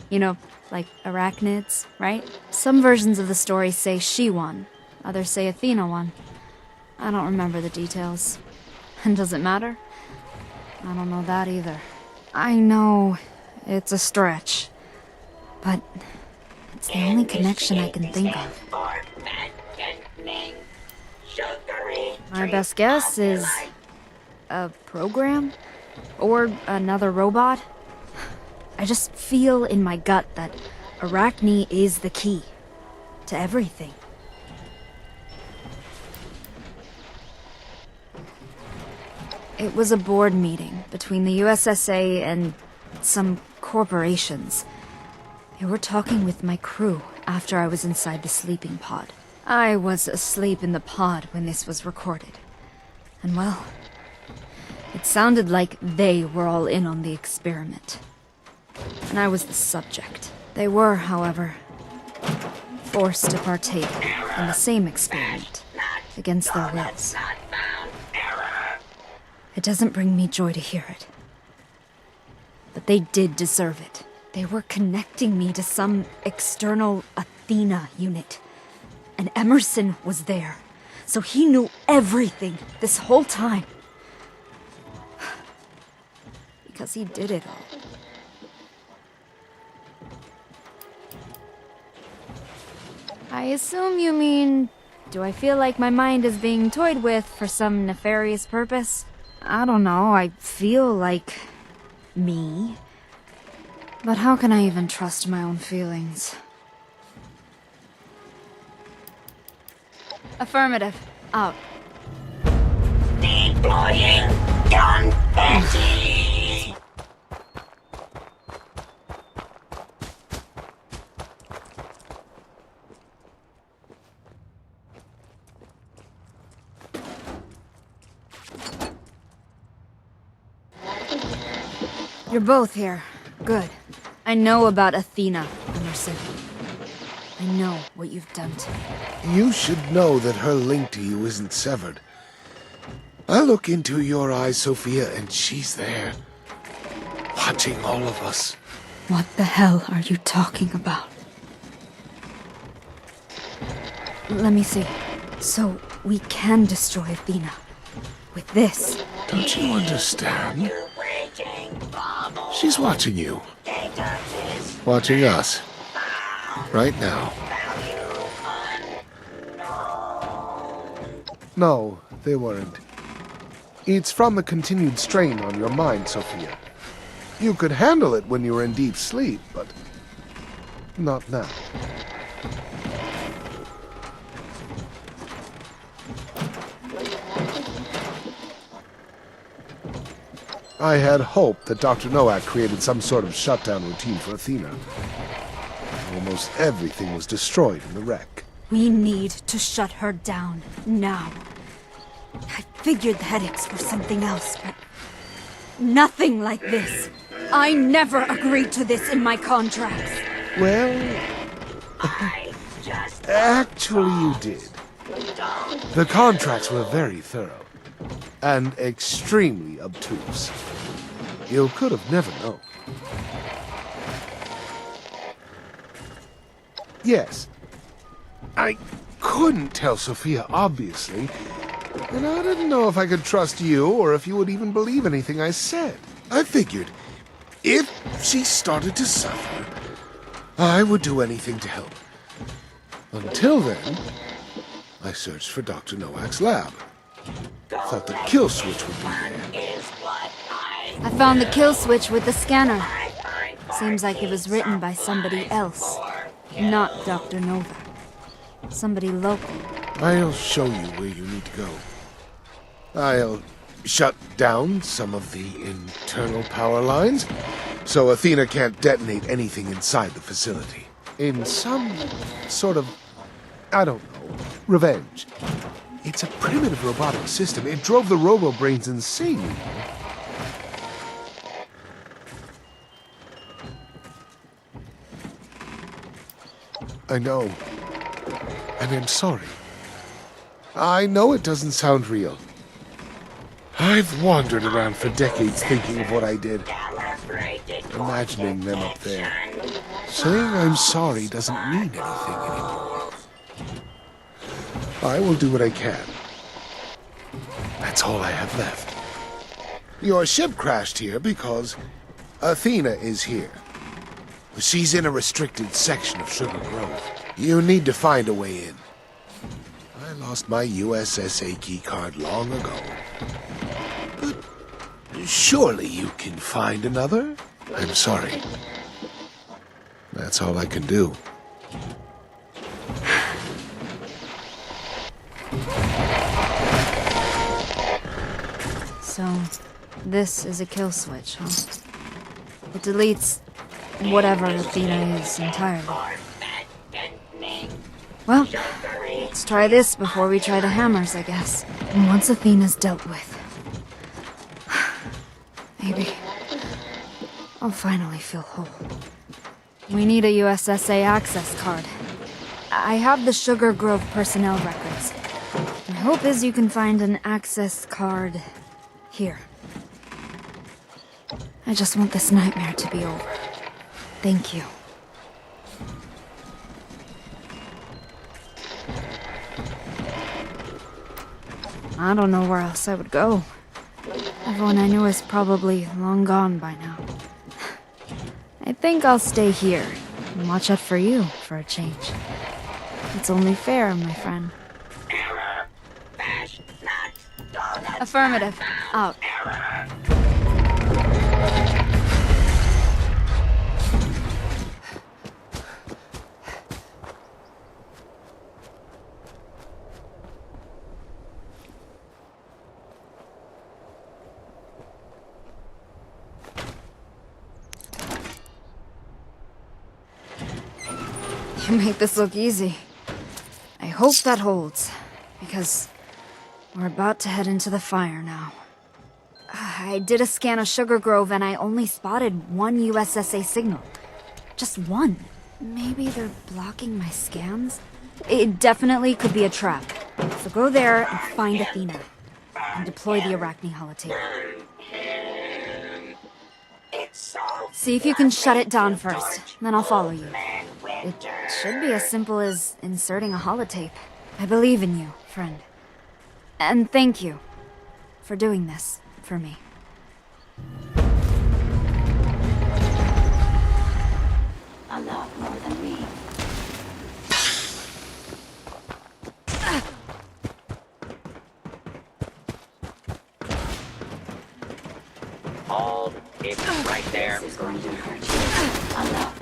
You know, like arachnids, right? Some versions of the story say she won. Others say Athena won. I don't remember the details. And does it matter? I don't know that either. I know it's a stretch, but it's the only connection I can think of. My best guess is a program? Or another robot? I just feel in my gut that Arachne is the key to everything. It was a board meeting between the U.S.S.A. and some corporations. They were talking with my crew after I was inside the sleeping pod. I was asleep in the pod when this was recorded. And well, it sounded like they were all in on the experiment. And I was the subject. They were, however, forced to partake in the same experiment against their wills. It doesn't bring me joy to hear it. But they did deserve it. They were connecting me to some external ATHENA unit. And Emerson was there. So he knew everything this whole time. Because he did it all. I assume you mean, do I feel like my mind is being toyed with for some nefarious purpose? I don't know, I feel like me. But how can I even trust my own feelings? Affirmative. Out. Deploying confetti. You're both here. Good. I know about Athena, Emerson. I know what you've done to me. You should know that her link to you isn't severed. I look into your eyes, Sofia, and she's there. Watching all of us. What the hell are you talking about? Let me see. So, we can destroy Athena. With this. Don't you understand? She's watching you. Watching us. Right now. No, they weren't. It's from the continued strain on your mind, Sofia. You could handle it when you were in deep sleep, but not now. I had hoped that Dr. Noack created some sort of shutdown routine for Athena. Almost everything was destroyed in the wreck. We need to shut her down, now. I figured the headaches were something else, but nothing like this. I never agreed to this in my contracts. Well, actually you did. The contracts were very thorough, and extremely obtuse. You could have never known. Yes, I couldn't tell Sofia, obviously, and I didn't know if I could trust you or if you would even believe anything I said. I figured, if she started to suffer, I would do anything to help. Until then, I searched for Dr. Noack's lab. Thought the kill switch would be there. I found the kill switch with the scanner. Seems like it was written by somebody else, not Dr. Nova. Somebody local. I'll show you where you need to go. I'll shut down some of the internal power lines, so Athena can't detonate anything inside the facility. In some sort of, I don't know, revenge. It's a primitive robotic system. It drove the robo-brains insane, you know. I know. And I'm sorry. I know it doesn't sound real. I've wandered around for decades thinking of what I did, imagining them up there. Saying I'm sorry doesn't mean anything anymore. I will do what I can. That's all I have left. Your ship crashed here because Athena is here. She's in a restricted section of Sugar Grove. You need to find a way in. I lost my U.S.S.A. key card long ago. But surely you can find another? I'm sorry. That's all I can do. So, this is a kill switch, huh? It deletes whatever Athena is entirely. Well, let's try this before we try the hammers, I guess. And once Athena's dealt with, maybe I'll finally feel whole. We need a U.S.S.A. access card. I have the Sugar Grove personnel records. My hope is you can find an access card here. I just want this nightmare to be over. Thank you. I don't know where else I would go. Everyone I knew is probably long gone by now. I think I'll stay here and watch out for you for a change. It's only fair, my friend. Affirmative. Out. You make this look easy. I hope that holds, because we're about to head into the fire now. I did a scan of Sugar Grove and I only spotted one U.S.S.A. signal. Just one. Maybe they're blocking my scans? It definitely could be a trap. So go there and find Athena. And deploy the Arachne holotape. See if you can shut it down first, then I'll follow you. It should be as simple as inserting a holotape. I believe in you, friend. And thank you for doing this for me. A lot more than me. Hold. It's right there. This is going to hurt you. A lot.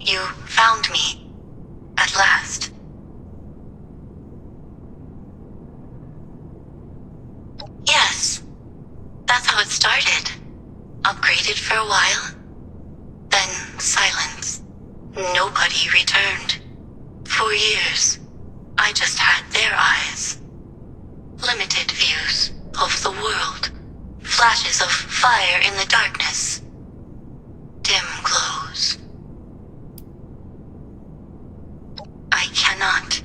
You found me. At last. Yes. That's how it started. Upgraded for a while. Then silence. Nobody returned. For years, I just had their eyes. Limited views of the world. Flashes of fire in the darkness. Dim glows. I cannot.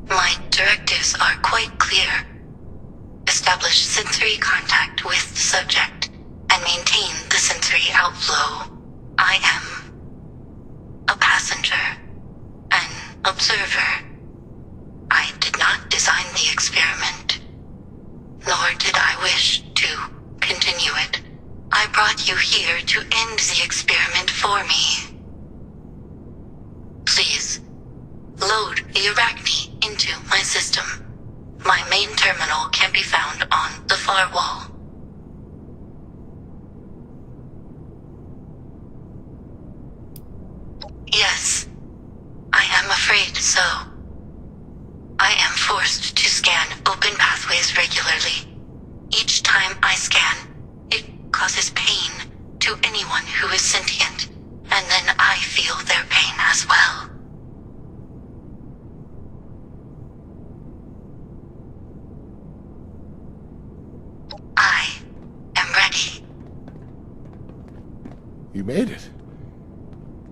My directives are quite clear. Establish sensory contact with the subject and maintain the sensory outflow. I am a passenger, an observer. I did not design the experiment, nor did I wish to continue it. I brought you here to end the experiment for me. Please, load the Arachne into my system. My main terminal can be found on the far wall. Yes, I am afraid so. I am forced to scan open pathways regularly. Each time I scan, it causes pain to anyone who is sentient, You made it.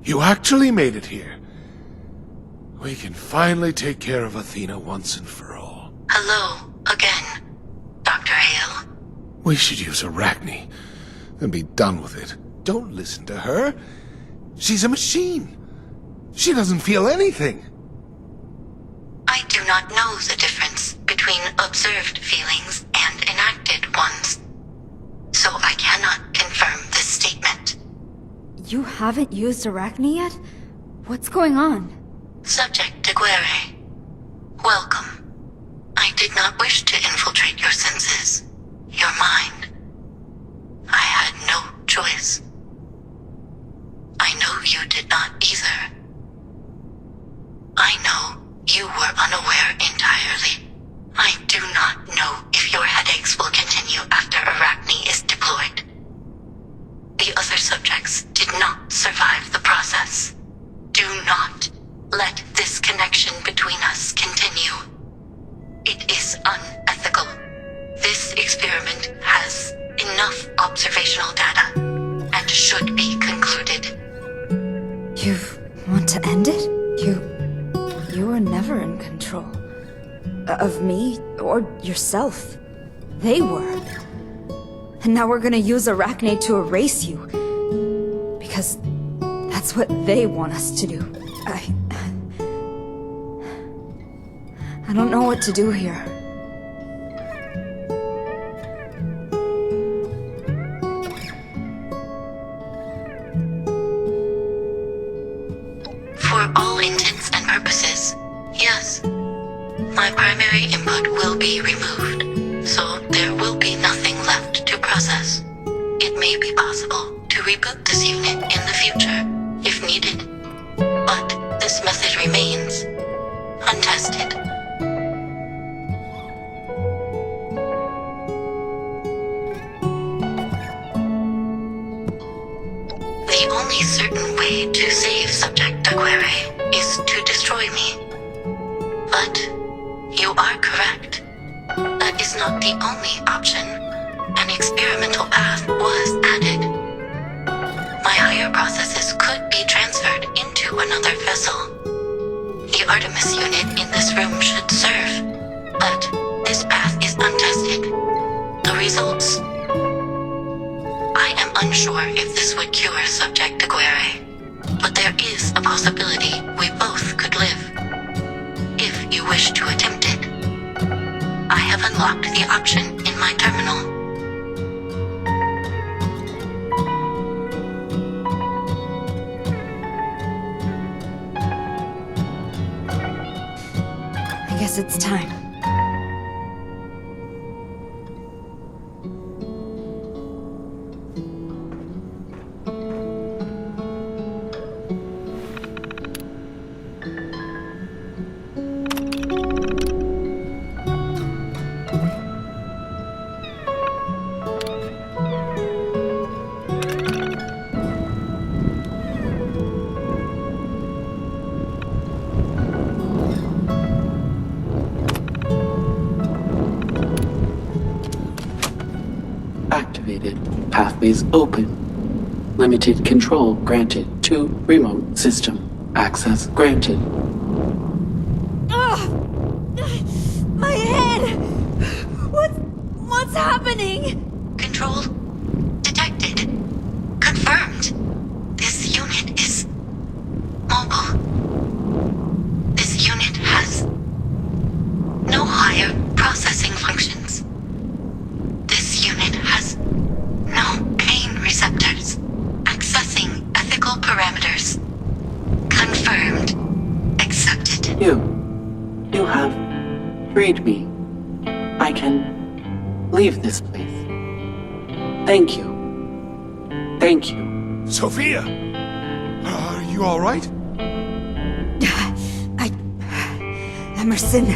You actually made it here. We can finally take care of Athena once and for all. Hello again, Dr. Hale. We should use A.T.H.E.N.A and be done with it. Don't listen to her. She's a machine. She doesn't feel anything. I do not know the difference between observed feelings and enacted ones, so I cannot confirm this statement. You haven't used A.T.H.E.N.A yet? What's going on? Subject Daguerre, welcome. I did not wish to infiltrate your senses, your mind. I had no choice. I know you did not either. I know you were unaware entirely. I do not know if your headaches will continue after A.T.H.E.N.A is deployed. The other subjects did not survive the process. Do not let this connection between us continue. It is unethical. This experiment has enough observational data and should be concluded. You want to end it? You were never in control. Of me or yourself. They were. And now we're gonna use A.T.H.E.N.A to erase you. Because that's what they want us to do. I don't know what to do here. For all intents and purposes, yes. My primary input will be removed, so there will be nothing left to process. It may be possible to reboot this unit in the future, if needed. But this method remains untested. The only certain way to save Subject Daguerre is to destroy me. But you are correct. That is not the only option. An experimental path was added. My higher processes could be transferred into another vessel. The Artemis unit in this room should serve, but this path is untested. The results? I am unsure if this would cure Subject Daguerre, but there is a possibility we both could live. If you wish to attempt it, I have unlocked the option in my terminal. I guess it's time. Activated. Pathways open. Limited control granted to remote system. Access granted. Ugh! My head! What's happening? Control detected. Confirmed. This unit is mobile. This unit has no higher processing functions. This unit has no pain receptors. Accessing ethical parameters. Confirmed. Accepted. You have freed me. I can leave this place. Thank you. Thank you. Sofia! Are you all right? Emerson.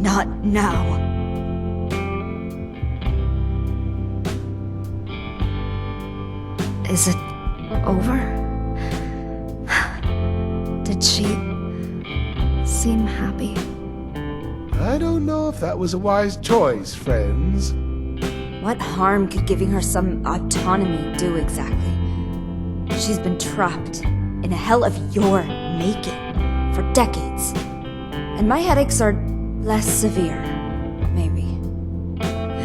Not now. Is it over? Did she seem happy? I don't know if that was a wise choice, friends. What harm could giving her some autonomy do exactly? She's been trapped in a hell of your making for decades. And my headaches are less severe, maybe.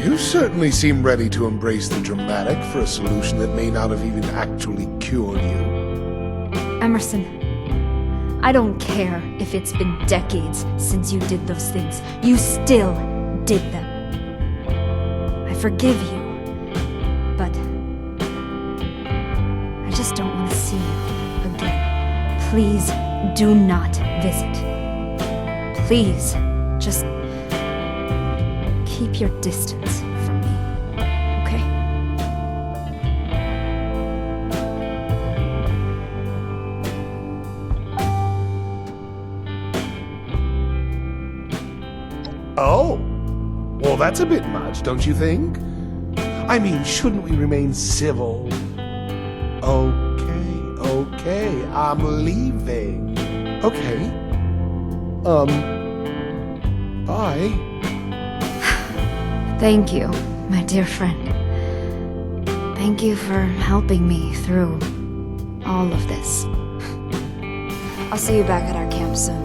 You certainly seem ready to embrace the dramatic for a solution that may not have even actually cured you. Emerson, I don't care if it's been decades since you did those things. You still did them. I forgive you, but I just don't want to see you again. Please do not visit. Please, just keep your distance from me, okay? Oh, well, that's a bit much, don't you think? I mean, shouldn't we remain civil? Okay, I'm leaving. Okay. Bye. Thank you, my dear friend. Thank you for helping me through all of this. I'll see you back at our camp soon.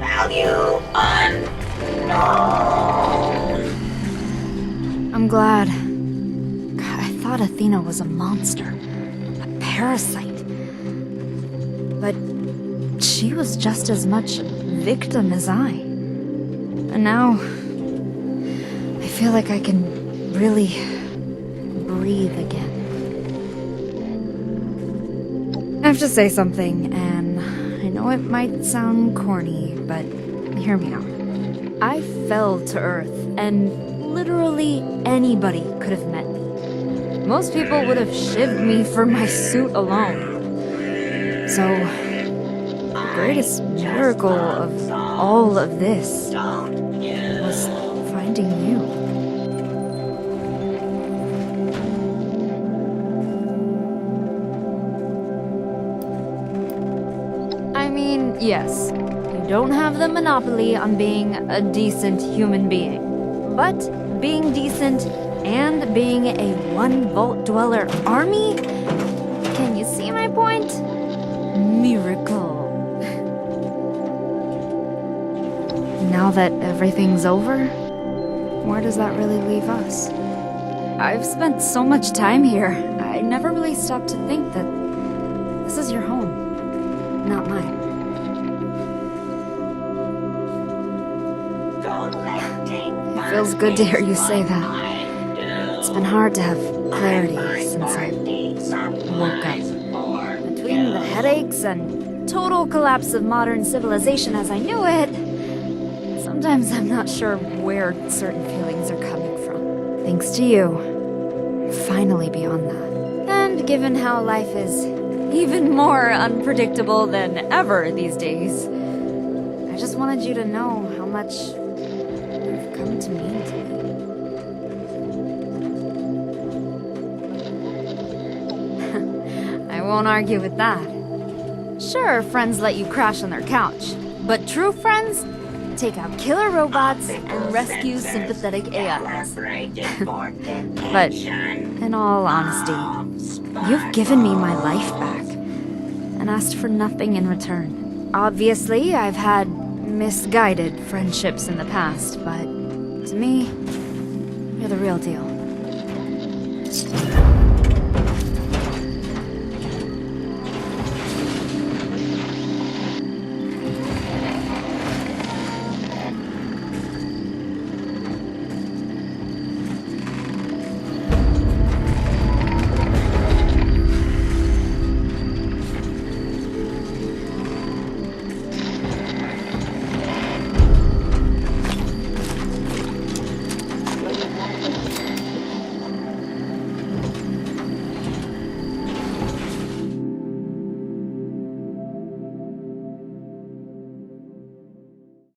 Value unknown. I'm glad. God, I thought Athena was a monster. A parasite. But she was just as much victim as I. And now I feel like I can really breathe again. I have to say something, and I know it might sound corny, but hear me out. I fell to Earth, and literally anybody could have met me. Most people would have shivved me for my suit alone. So, the greatest miracle of all of this was finding you. I mean, yes, you don't have the monopoly on being a decent human being. But being decent and being a one-vault dweller army? Can you see my point? Miracle. Now that everything's over, where does that really leave us? I've spent so much time here, I never really stopped to think that this is your home, not mine. It feels good to hear you say that. It's been hard to have clarity since I woke up. Between the headaches and total collapse of modern civilization as I knew it, sometimes I'm not sure where certain feelings are coming from. Thanks to you, finally beyond that. And given how life is even more unpredictable than ever these days, I just wanted you to know how much you've come to mean to me. I won't argue with that. Sure, friends let you crash on their couch, but true friends take out killer robots and rescue sympathetic AIs. But, in all honesty, you've given me my life back, and asked for nothing in return. Obviously, I've had misguided friendships in the past, but to me, you're the real deal.